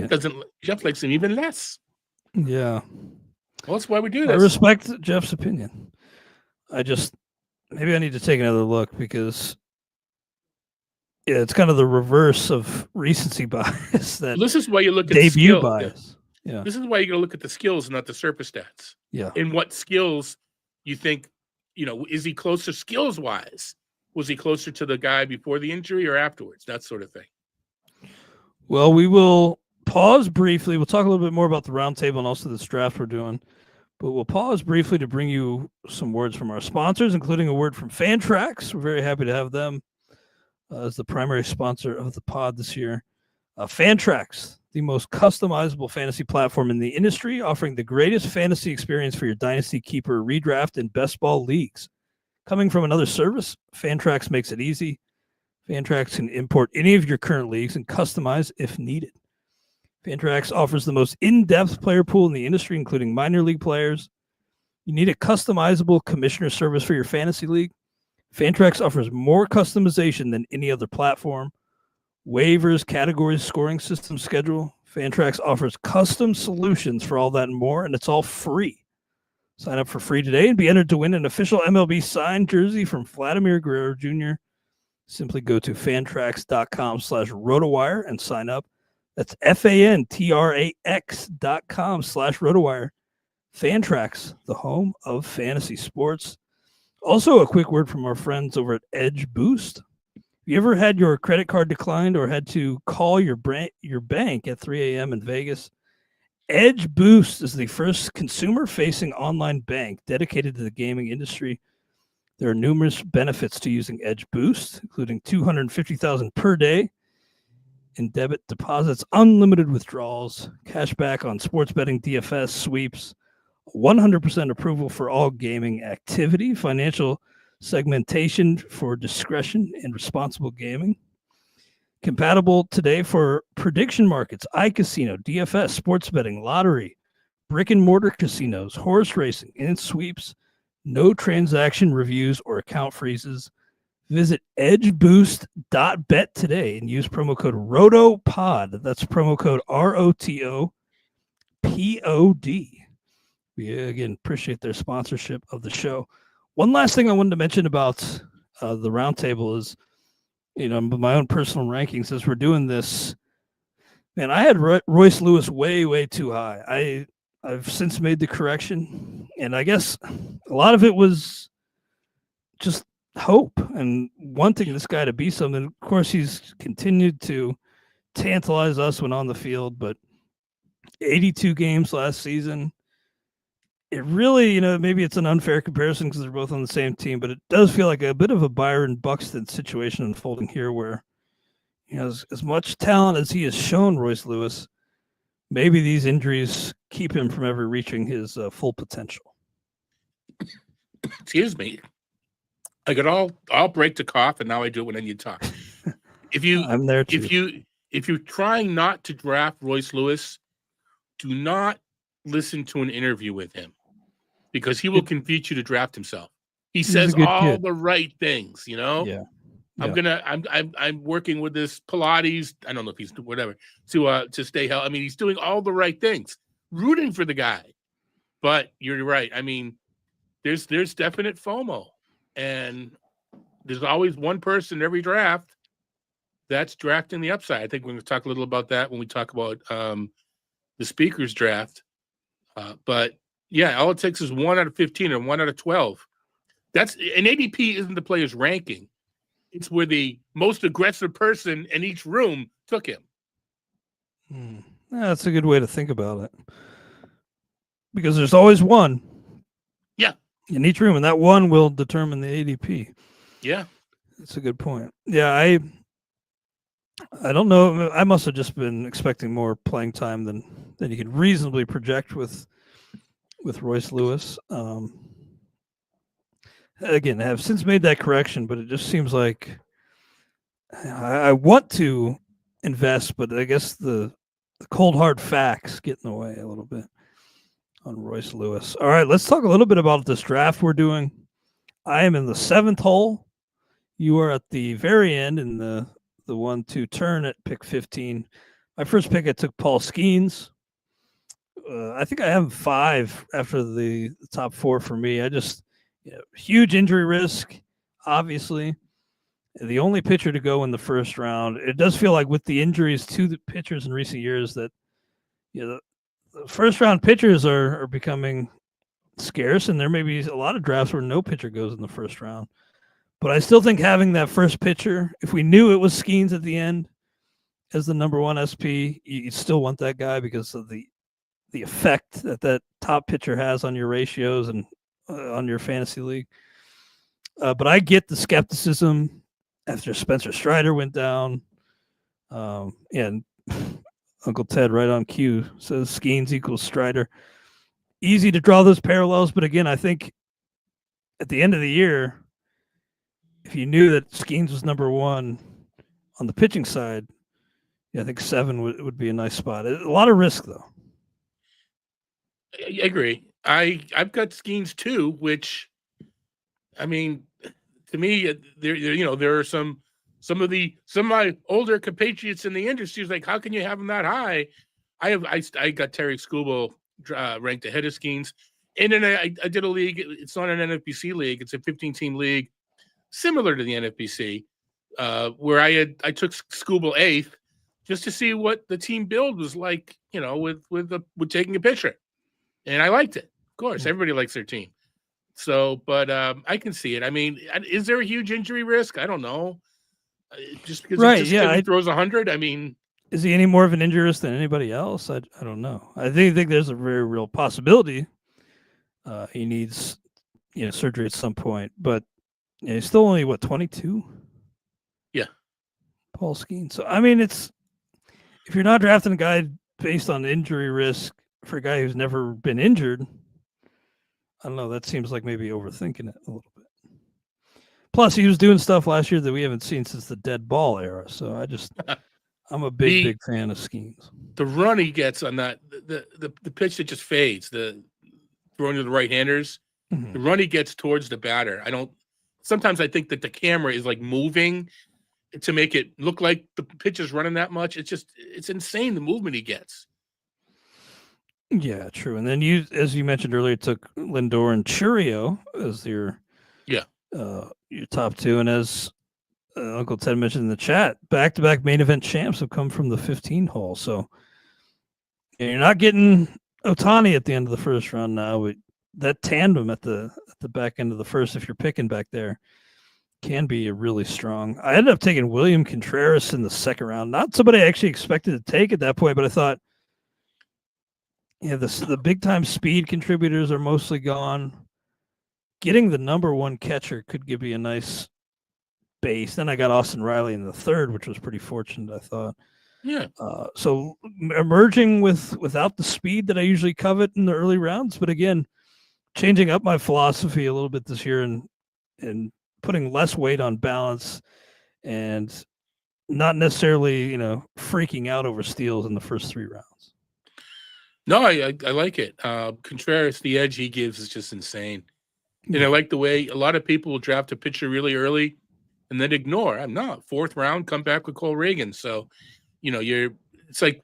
Jeff likes him even less. Yeah. Well, that's why we do this. I respect Jeff's opinion. Maybe I need to take another look, because it's kind of the reverse of recency bias. This is why you look at debut the bias. Yeah. This is why you got to look at the skills, not the surface stats. Yeah. And what skills you think, is he closer skills wise? Was he closer to the guy before the injury or afterwards? That sort of thing. Well, we will pause briefly. We'll talk a little bit more about the roundtable and also this draft we're doing. But we'll pause briefly to bring you some words from our sponsors, including a word from Fantrax. We're very happy to have them as the primary sponsor of the pod this year. Fantrax, the most customizable fantasy platform in the industry, offering the greatest fantasy experience for your dynasty, keeper, redraft, and best ball leagues. Coming from another service, Fantrax makes it easy. Fantrax can import any of your current leagues and customize if needed. Fantrax offers the most in-depth player pool in the industry, including minor league players. You need a customizable commissioner service for your fantasy league? Fantrax offers more customization than any other platform. Waivers, categories, scoring system, schedule. Fantrax offers custom solutions for all that and more, and it's all free. Sign up for free today and be entered to win an official MLB signed jersey from Vladimir Guerrero Jr. Simply go to fantrax.com/rotowire and sign up. That's fantrax.com/rotowire. Fantrax, the home of fantasy sports. Also, a quick word from our friends over at Edge Boost. You ever had your credit card declined or had to call your bank at 3 a.m. in Vegas? Edge Boost is the first consumer-facing online bank dedicated to the gaming industry. There are numerous benefits to using Edge Boost, including $250,000 per day in debit deposits, unlimited withdrawals, cashback on sports betting, DFS, sweeps, 100% approval for all gaming activity, financial segmentation for discretion and responsible gaming. Compatible today for prediction markets, iCasino, DFS, sports betting, lottery, brick and mortar casinos, horse racing, and sweeps. No transaction reviews or account freezes. Visit edgeboost.bet today and use promo code ROTOPOD. That's promo code ROTOPOD. We again appreciate their sponsorship of the show. One last thing I wanted to mention about the roundtable is, my own personal rankings as we're doing this. Man, I had Royce Lewis way too high. I've since made the correction, and I guess a lot of it was just hope and wanting this guy to be something. Of course, he's continued to tantalize us when on the field, but 82 games last season. It really, maybe it's an unfair comparison because they're both on the same team, but it does feel like a bit of a Byron Buxton situation unfolding here where, as much talent as he has shown Royce Lewis, maybe these injuries keep him from ever reaching his full potential. Excuse me. I could all break the cough, and now I do it when you talk. I'm there too. If you're trying not to draft Royce Lewis, do not listen to an interview with him, because he will convince you to draft himself. He says all the right things, Yeah. I'm working with this Pilates. I don't know if he's whatever to stay healthy. I mean, he's doing all the right things, rooting for the guy. But you're right. I mean, there's definite FOMO, and there's always one person in every draft that's drafting the upside. I think we're going to talk a little about that when we talk about the speakers draft. But yeah, all it takes is 1 out of 15 or 1 out of 12. That's an ADP isn't the player's ranking. It's where the most aggressive person in each room took him. That's a good way to think about it. Because there's always one. Yeah. In each room, and that one will determine the ADP. Yeah. That's a good point. Yeah, I don't know. I must have just been expecting more playing time than you could reasonably project with Royce Lewis. Again, I have since made that correction, but it just seems like I want to invest, but I guess the cold hard facts get in the way a little bit on Royce Lewis. All right, let's talk a little bit about this draft we're doing. I am in the 7th hole. You are at the very end in the 1-2 turn at pick 15. My first pick, I took Paul Skeens. I think I have 5 after the top 4 for me. I just huge injury risk, obviously. The only pitcher to go in the first round. It does feel like with the injuries to the pitchers in recent years that the first round pitchers are becoming scarce, and there may be a lot of drafts where no pitcher goes in the first round. But I still think having that first pitcher, if we knew it was Skeens at the end as the number 1 SP, you still want that guy because of the effect that top pitcher has on your ratios and on your fantasy league. But I get the skepticism after Spencer Strider went down. And Uncle Ted right on cue says Skeens equals Strider. Easy to draw those parallels, but again, I think at the end of the year, if you knew that Skeens was number 1 on the pitching side, I think 7 would be a nice spot. A lot of risk, though. I agree. I've got Skeens too, which, I mean, to me, there are some of my older compatriots in the industry is like, how can you have them that high? I got Terry Skubal ranked ahead of Skeens, and then I did a league. It's not an NFBC league; it's a 15-team league, similar to the NFBC, where I took Skubal 8th just to see what the team build was like, with taking a pitcher. And I liked it. Of course, everybody likes their team. So, but I can see it. I mean, is there a huge injury risk? I don't know. Just because Right? just Yeah. he throws 100. I mean, Is he any more of an injury risk than anybody else? I don't know. I think there's a very real possibility he needs surgery at some point, but he's still only 22. Yeah. Paul Skeen. So I mean, it's if you're not drafting a guy based on injury risk for a guy who's never been injured, I don't know. That seems like maybe overthinking it a little bit. Plus, he was doing stuff last year that we haven't seen since the dead ball era. So I'm a big fan of Skeens. The run he gets on that, the pitch that just fades, the throwing to the right-handers, the run he gets towards the batter. Sometimes I think that the camera is like moving to make it look like the pitch is running that much. It's insane the movement he gets. Yeah, true. And then as you mentioned earlier, took Lindor and Churio as your top two. And as Uncle Ted mentioned in the chat, back-to-back main event champs have come from the 15 hole. So you're not getting Ohtani at the end of the first round now. But that tandem at the back end of the first, if you're picking back there, can be a really strong. I ended up taking William Contreras in the second round. Not somebody I actually expected to take at that point, but I thought, the big time speed contributors are mostly gone. Getting the number one catcher could give you a nice base. Then I got Austin Riley in the third, which was pretty fortunate, I thought. Yeah. So emerging without the speed that I usually covet in the early rounds, but again, changing up my philosophy a little bit this year and putting less weight on balance and not necessarily, freaking out over steals in the first three rounds. No, I like it. Contreras, the edge he gives is just insane. And I like the way a lot of people will draft a pitcher really early and then ignore. I'm not. Fourth round, come back with Cole Reagan. So, it's like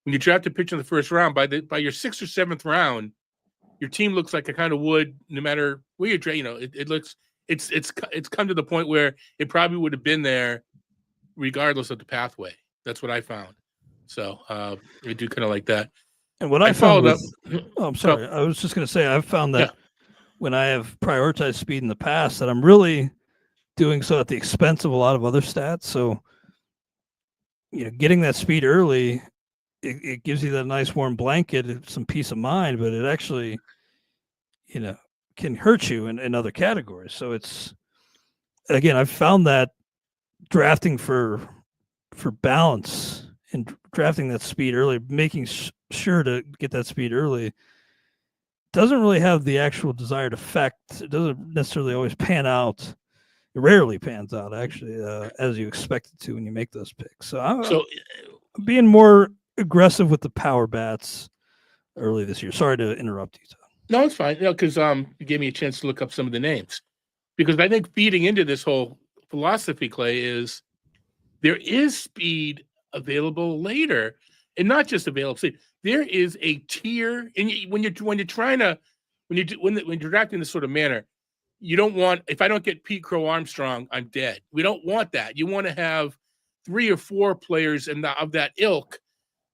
when you draft a pitcher in the first round, by your sixth or seventh round, your team looks like it kind of would no matter where you're drafting. It looks it's come to the point where it probably would have been there regardless of the pathway. That's what I found. So I do kind of like that. And what I found I'm sorry. I was just going to say, I've found that when I have prioritized speed in the past, that I'm really doing so at the expense of a lot of other stats. So, getting that speed early, it gives you that nice warm blanket, some peace of mind, but it actually, can hurt you in other categories. So again, I've found that drafting for balance and drafting that speed early, making sure to get that speed early, doesn't really have the actual desired effect. It doesn't necessarily always pan out. It rarely pans out, actually, as you expect it to when you make those picks. So I'm being more aggressive with the power bats early this year. Sorry to interrupt you, Todd. No, it's fine. Because you gave me a chance to look up some of the names. Because I think feeding into this whole philosophy, Clay, is there is speed available later, and not just available speed. There is a tier, and when you're drafting this sort of manner, you don't want, if I don't get Pete Crow Armstrong, I'm dead. We don't want that. You want to have 3 or 4 players of that ilk.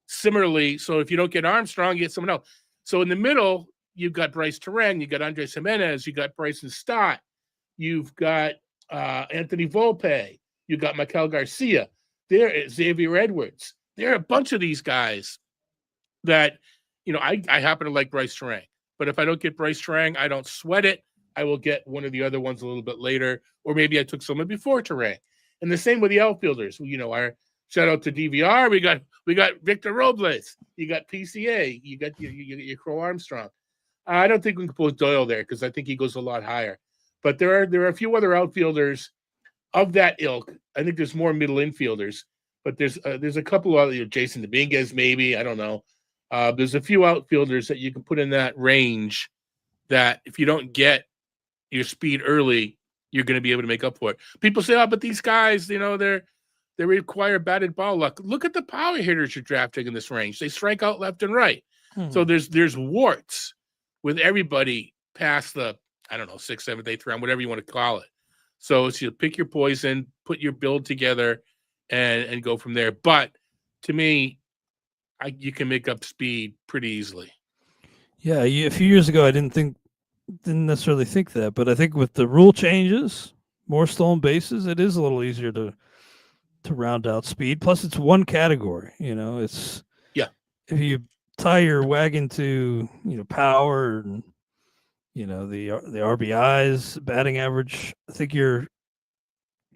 Similarly, so if you don't get Armstrong, you get someone else. So in the middle, you've got Bryce Terang, you got Andres Jimenez, you got Bryson Stott, you've got Anthony Volpe, you got Maikel Garcia, there is Xavier Edwards. There are a bunch of these guys that, I happen to like Bryce Terang. But if I don't get Bryce Terang, I don't sweat it. I will get one of the other ones a little bit later, or maybe I took someone before Terang. And the same with the outfielders. Our shout out to DVR. We got Victor Robles. You got PCA. You got your Crow Armstrong. I don't think we can put Doyle there because I think he goes a lot higher. But there are a few other outfielders of that ilk. I think there's more middle infielders, but there's a couple of Jason Dominguez, maybe, I don't know. There's a few outfielders that you can put in that range that if you don't get your speed early, you're going to be able to make up for it. People say, "Oh, but these guys, they require batted ball luck." Look at the power hitters you're drafting in this range; they strike out left and right. So there's warts with everybody past the 6th, 7th, 8th round, whatever you want to call it. So it's you pick your poison, put your build together, and go from there. But to me, you can make up speed pretty easily. Yeah, a few years ago, I didn't think didn't necessarily think that, but I think with the rule changes, more stolen bases, it is a little easier to round out speed. Plus, it's one category. It's Yeah. if you tie your wagon to power and the RBIs, batting average, I think you're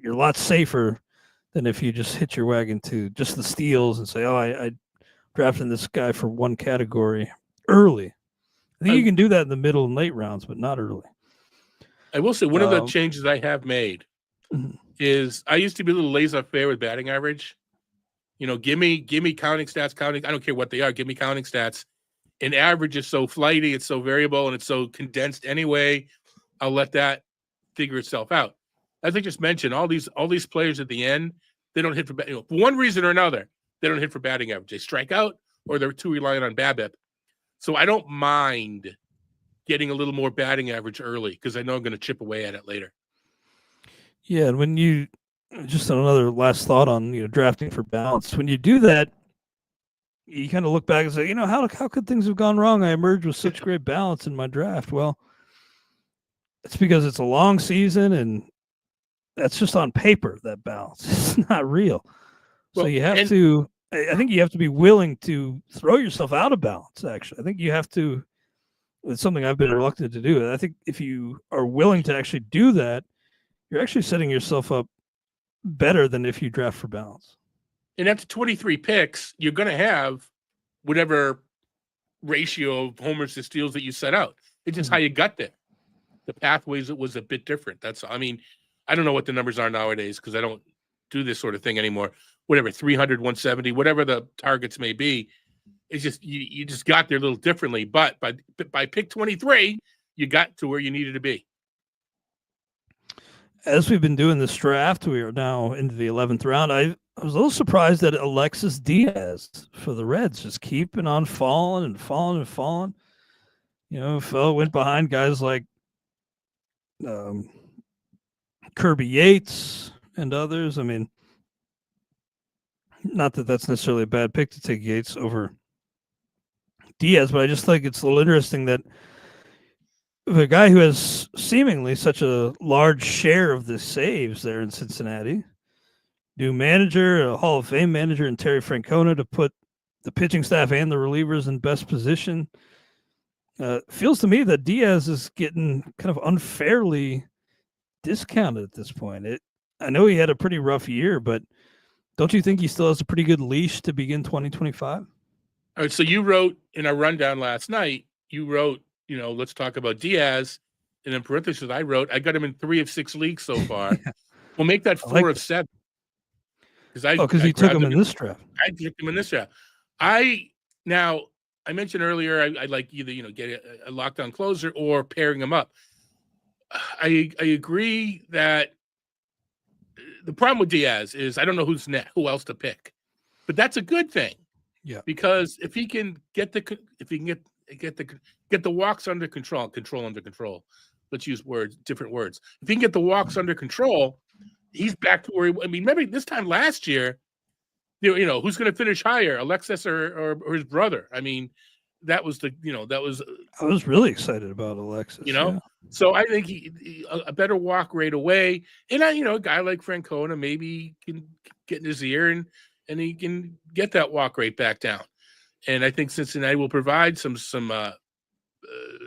a lot safer than if you just hit your wagon to just the steals and say, "Oh, I drafted this guy for one category early." I think you can do that in the middle and late rounds, but not early. I will say one of the changes I have made is I used to be a little laissez-faire with batting average. Give me counting stats, I don't care what they are. Give me counting stats. And average is so flighty, it's so variable, and it's so condensed anyway. I'll let that figure itself out. As I just mentioned, all these players at the end, they don't hit for for one reason or another. They don't hit for batting average. They strike out, or they're too reliant on BABIP. So I don't mind getting a little more batting average early because I know I'm going to chip away at it later. Yeah, and when you just another last thought on drafting for balance, when you do that, you kind of look back and say, how could things have gone wrong? I emerged with such great balance in my draft. Well, it's because it's a long season, and that's just on paper, that balance. It's not real. So you have to, I think you have to be willing to throw yourself out of balance, actually. I think you have to, it's something I've been reluctant to do. I think if you are willing to actually do that, you're actually setting yourself up better than if you draft for balance. And after 23 picks, you're going to have whatever ratio of homers to steals that you set out. It's just how you got there. The pathways, it was a bit different. I don't know what the numbers are nowadays because I don't do this sort of thing anymore. Whatever, 300, 170, whatever the targets may be. It's just, you just got there a little differently. But by pick 23, you got to where you needed to be. As we've been doing this draft, we are now into the 11th round. I was a little surprised that Alexis Diaz for the Reds just keeping on falling and falling and falling. Went behind guys like Kirby Yates and others. I mean, not that that's necessarily a bad pick to take Yates over Diaz, but I just think it's a little interesting that the guy who has seemingly such a large share of the saves there in Cincinnati, new manager, a Hall of Fame manager, and Terry Francona to put the pitching staff and the relievers in best position. Feels to me that Diaz is getting kind of unfairly discounted at this point. I know he had a pretty rough year, but don't you think he still has a pretty good leash to begin 2025? All right, so you wrote in our rundown last night, let's talk about Diaz. And in parentheses, I got him in 3 of 6 leagues so far. We'll make that 4 of 7. Because you took him in this draft. I took him in this draft. I mentioned earlier, I like either, get a lockdown closer or pairing him up. I agree that the problem with Diaz is I don't know who else to pick, but that's a good thing. Yeah, because if he can get the walks under control under control. Let's use different words. If he can get the walks under control, he's back to where remember this time last year, who's going to finish higher, Alexis or his brother? That was I was really excited about Alexis. Yeah. So I think he a better walk rate away, and a guy like Francona maybe can get in his ear and he can get that walk rate back down. And I think Cincinnati will provide some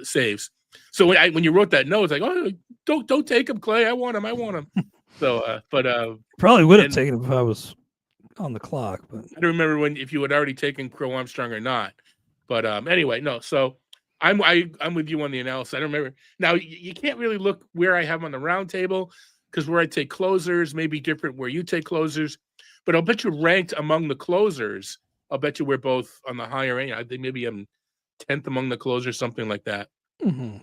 saves. So when you wrote that note, it's like, oh, don't take him, Clay. I want him. So, probably would have taken him if I was on the clock. But I don't remember if you had already taken Crow Armstrong or not. But anyway, no. So I'm with you on the analysis. I don't remember. Now you can't really look where I have him on the round table because where I take closers may be different where you take closers. But I'll bet you ranked among the closers. I'll bet you we're both on the higher end. I think maybe I'm 10th among the closers, something like that. Mm-hmm.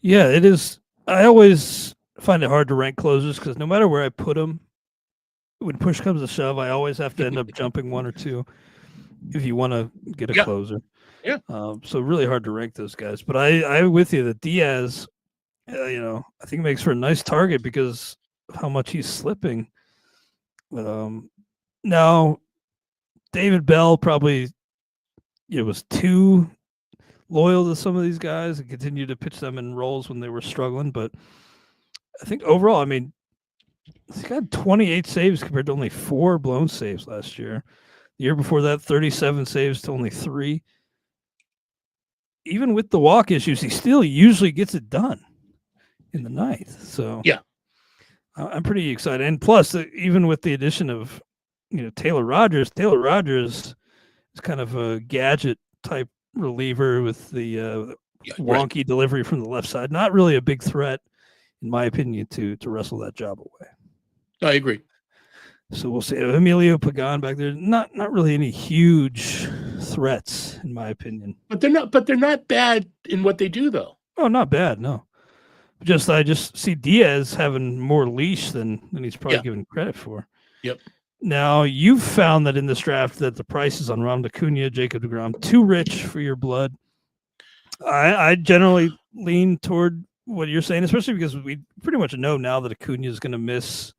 Yeah, it is. I always find it hard to rank closers because no matter where I put them, when push comes to shove, I always have to end up jumping 1 or 2 if you want to get a closer. Yeah. So really hard to rank those guys. But I'm with you that Diaz, I think makes for a nice target because of how much he's slipping. Now, David Bell probably was too loyal to some of these guys and continued to pitch them in roles when they were struggling. But I think overall, I mean, he's got 28 saves compared to only 4 blown saves last year. The year before that, 37 saves to only 3. Even with the walk issues, he still usually gets it done in the 9th. So Yeah. I'm pretty excited. And plus, even with the addition of, Taylor Rogers is kind of a gadget type reliever with the wonky delivery from the left side. Not really a big threat, in my opinion, to wrestle that job away. I agree. So we'll see. Emilio Pagan back there, not really any huge threats, in my opinion. But they're not bad in what they do, though. Oh, not bad, no. I just see Diaz having more leash than he's probably given credit for. Yep. Now, you've found that in this draft that the prices on Ronald Acuna, Jacob deGrom, too rich for your blood. I generally lean toward what you're saying, especially because we pretty much know now that Acuna is going to miss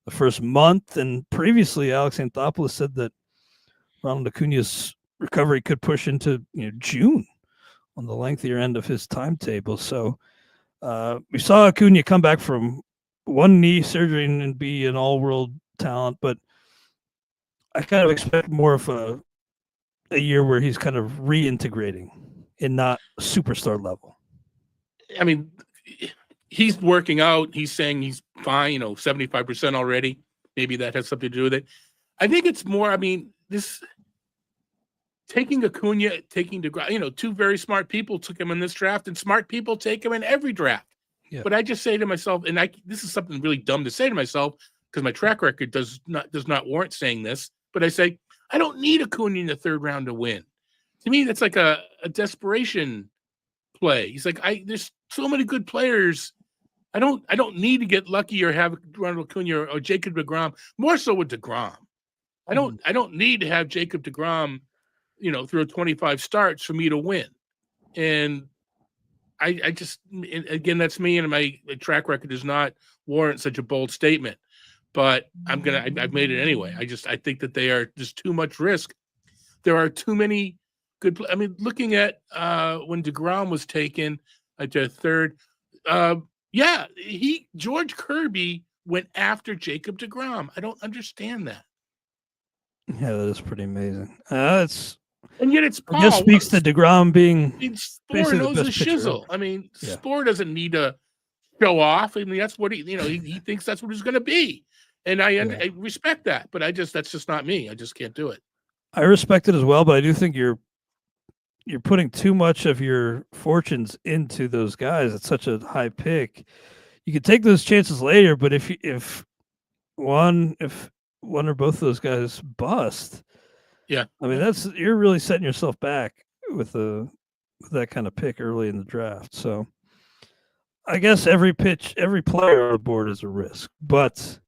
the first month, and previously Alex Anthopoulos said that Ronald Acuna's recovery could push into June on the lengthier end of his timetable. So we saw Acuna come back from one knee surgery and be an all-world talent, but I kind of expect more of a year where he's kind of reintegrating and not superstar level. I mean, he's working out. He's saying he's fine, 75% already. Maybe that has something to do with it. I think it's more, this taking Acuna, taking DeGrom, two very smart people took him in this draft, and smart people take him in every draft. Yeah. But I just say to myself, and this is something really dumb to say to myself because my track record does not warrant saying this, but I say, I don't need Acuna in the 3rd round to win. To me, that's like a desperation play. He's like, there's so many good players. I don't need to get lucky or have Ronald Acuna or Jacob deGrom. More so with deGrom. I don't need to have Jacob deGrom, through 25 starts for me to win. And I just, again, that's me, and my track record does not warrant such a bold statement. But I've made it anyway. I think that they are just too much risk. There are too many good. Looking at when deGrom was taken to 3rd, George Kirby went after Jacob deGrom. I don't understand that. Yeah, that is pretty amazing. And yet it's Paul. It just speaks to deGrom being. Sporer knows his shizzle. Sporer doesn't need to show off. That's what he thinks that's what he's going to be. And I respect that, but that's just not me. I just can't do it. I respect it as well, but I do think you're putting too much of your fortunes into those guys. It's such a high pick. You could take those chances later, but if one or both of those guys bust, you're really setting yourself back with that kind of pick early in the draft. So I guess every player on the board is a risk, but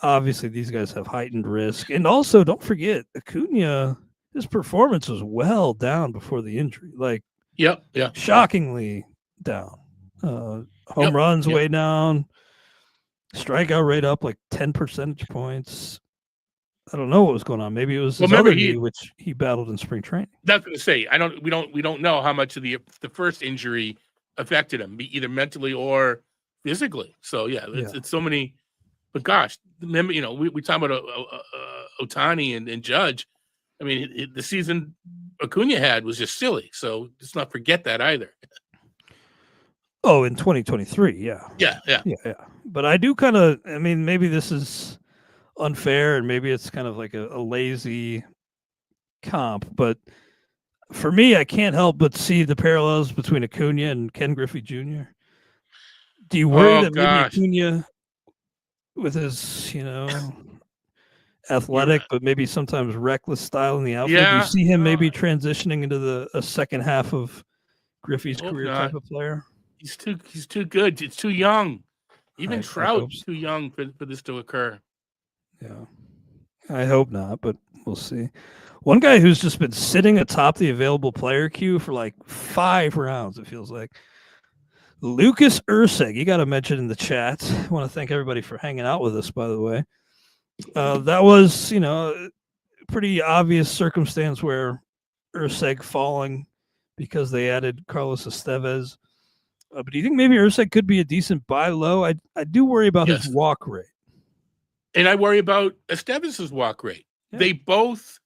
obviously these guys have heightened risk. And also, don't forget, Acuna, his performance was well down before the injury. Shockingly down. Home runs way down. Strikeout rate up like 10 percentage points. I don't know what was going on. Maybe it was his other knee, which he battled in spring training. That's what to say. We don't know how much of the first injury affected him, either mentally or physically. So it's so many. But gosh, remember, we talk about Ohtani and Judge. The season Acuna had was just silly. So let's not forget that either. Oh, in 2023, yeah. But I do kind of. Maybe this is unfair, and maybe it's kind of like a lazy comp. But for me, I can't help but see the parallels between Acuna and Ken Griffey Jr. Do you worry that maybe Acuna, with his, athletic, but maybe sometimes reckless style in the outfield, do you see him maybe transitioning into a second half of Griffey's career type of player? He's too good. It's too young. Even Trout's too young for this to occur. Yeah, I hope not, but we'll see. One guy who's just been sitting atop the available player queue for like 5 rounds, it feels like. Lucas Urseg, you got to mention in the chat. I want to thank everybody for hanging out with us, by the way. That was, a pretty obvious circumstance where Urseg falling because they added Carlos Estevez. But do you think maybe Ursack could be a decent buy low? I do worry about his walk rate. And I worry about Estevez's walk rate. Yeah. They both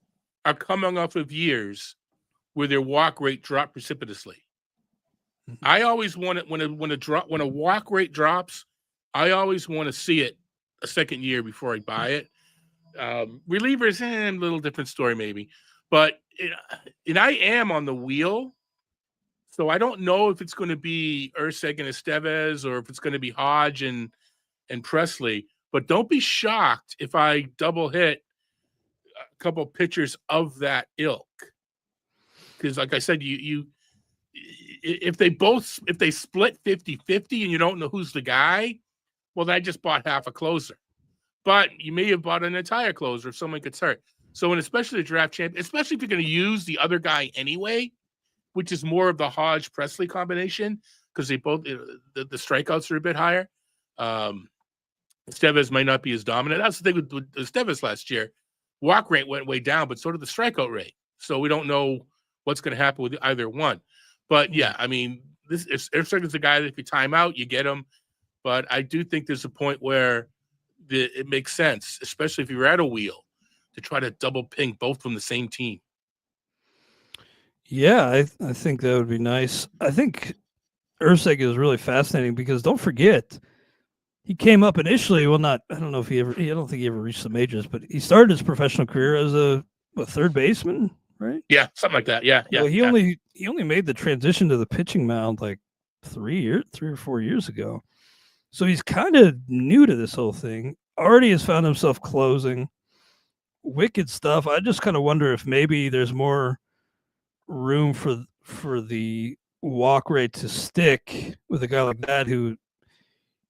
are coming off of years where their walk rate dropped precipitously. Mm-hmm. I always want it when a walk rate drops, I always want to see it a second year before I buy it. Relievers, a little different story maybe. But I am on the wheel. So I don't know if it's going to be Ursack and Estevez or if it's going to be Hodge and Presley. But don't be shocked if I double hit a couple pitchers of that ilk. Because like I said, if they split 50-50 and you don't know who's the guy, well, I just bought half a closer. But you may have bought an entire closer if someone gets hurt. So, and especially the draft champ, especially if you're going to use the other guy anyway, which is more of the Hodge Presley combination, because they both the strikeouts are a bit higher. Estevez might not be as dominant. That's the thing with Estevez last year. Walk rate went way down, but so did the strikeout rate. So we don't know what's going to happen with either one. But yeah, I mean, Ursack is the guy that if you time out, you get him. But I do think there's a point where it makes sense, especially if you're at a wheel, to try to double ping both from the same team. Yeah, I think that would be nice. I think Ursack is really fascinating because don't forget, he came up initially. Well, I don't know if I don't think he ever reached the majors, but he started his professional career as a third baseman, right? Yeah, something like that. Yeah. Well, he only made the transition to the pitching mound like 3 or 4 years ago. So he's kind of new to this whole thing. Already has found himself closing. Wicked stuff. I just kind of wonder if maybe there's more room for the walk rate to stick with a guy like that who,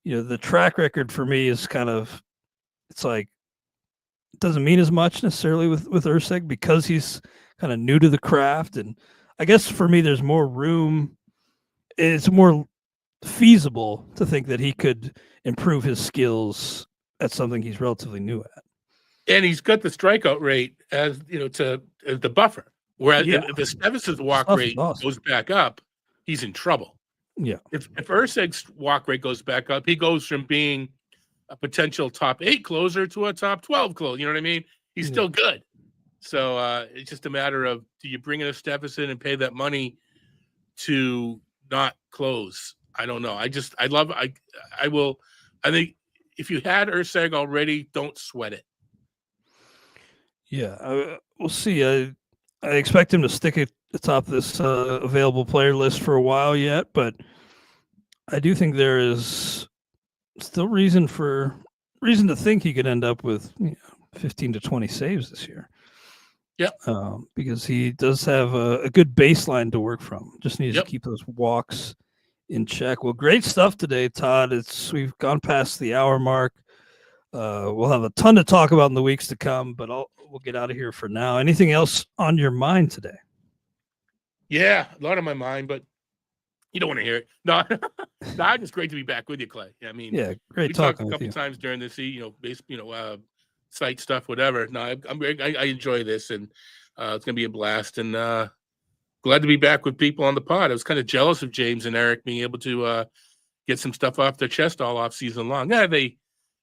the track record for me is kind of, it's like, it doesn't mean as much necessarily with Ursack because he's kind of new to the craft. And I guess for me, there's more room. It's more feasible to think that he could improve his skills at something he's relatively new at. And he's got the strikeout rate as the buffer. Whereas if Estevez's walk rate goes back up, he's in trouble. Yeah. If Ursack's walk rate goes back up, he goes from being a potential top 8 closer to a top 12 closer. You know what I mean? He's still good. So it's just a matter of, do you bring in Estevez in and pay that money to not close? I don't know. I think if you had Ursack already, don't sweat it. Yeah, we'll see. I expect him to stick at the top of this available player list for a while yet, but I do think there is still reason to think he could end up with 15 to 20 saves this year. Yeah, because he does have a good baseline to work from. Just needs to keep those walks in check. Well, great stuff today, Todd. We've gone past the hour mark. We'll have a ton to talk about in the weeks to come, but we'll get out of here for now. Anything else on your mind today? Yeah, a lot on my mind, but you don't want to hear it. No, it's great to be back with you, Clay. I mean, great we talking talked a couple times during this, site stuff, whatever. No, I enjoy this, and it's gonna be a blast. And glad to be back with people on the pod. I was kind of jealous of James and Eric being able to get some stuff off their chest all off season long. Yeah,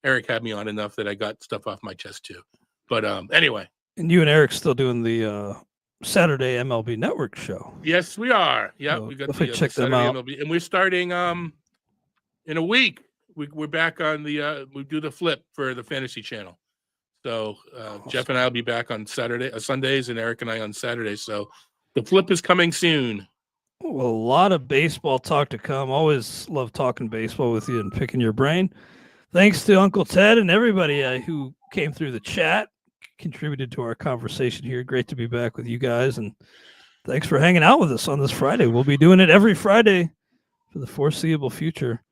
Eric had me on enough that I got stuff off my chest too. But anyway. And you and Eric still doing the Saturday MLB Network show? Yes, we are. Yeah, so we got check them out. MLB, and we're starting in a week. We're back on we do the flip for the Fantasy Channel. So awesome. Jeff and I will be back on Sundays, and Eric and I on Saturdays. So the flip is coming soon. Well, a lot of baseball talk to come. Always love talking baseball with you and picking your brain. Thanks to Uncle Ted and everybody who came through the chat, contributed to our conversation here. Great to be back with you guys, and thanks for hanging out with us on this Friday. We'll be doing it every Friday for the foreseeable future.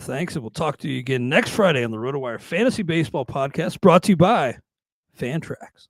Thanks, and we'll talk to you again next Friday on the RotoWire Fantasy Baseball Podcast, brought to you by Fantrax.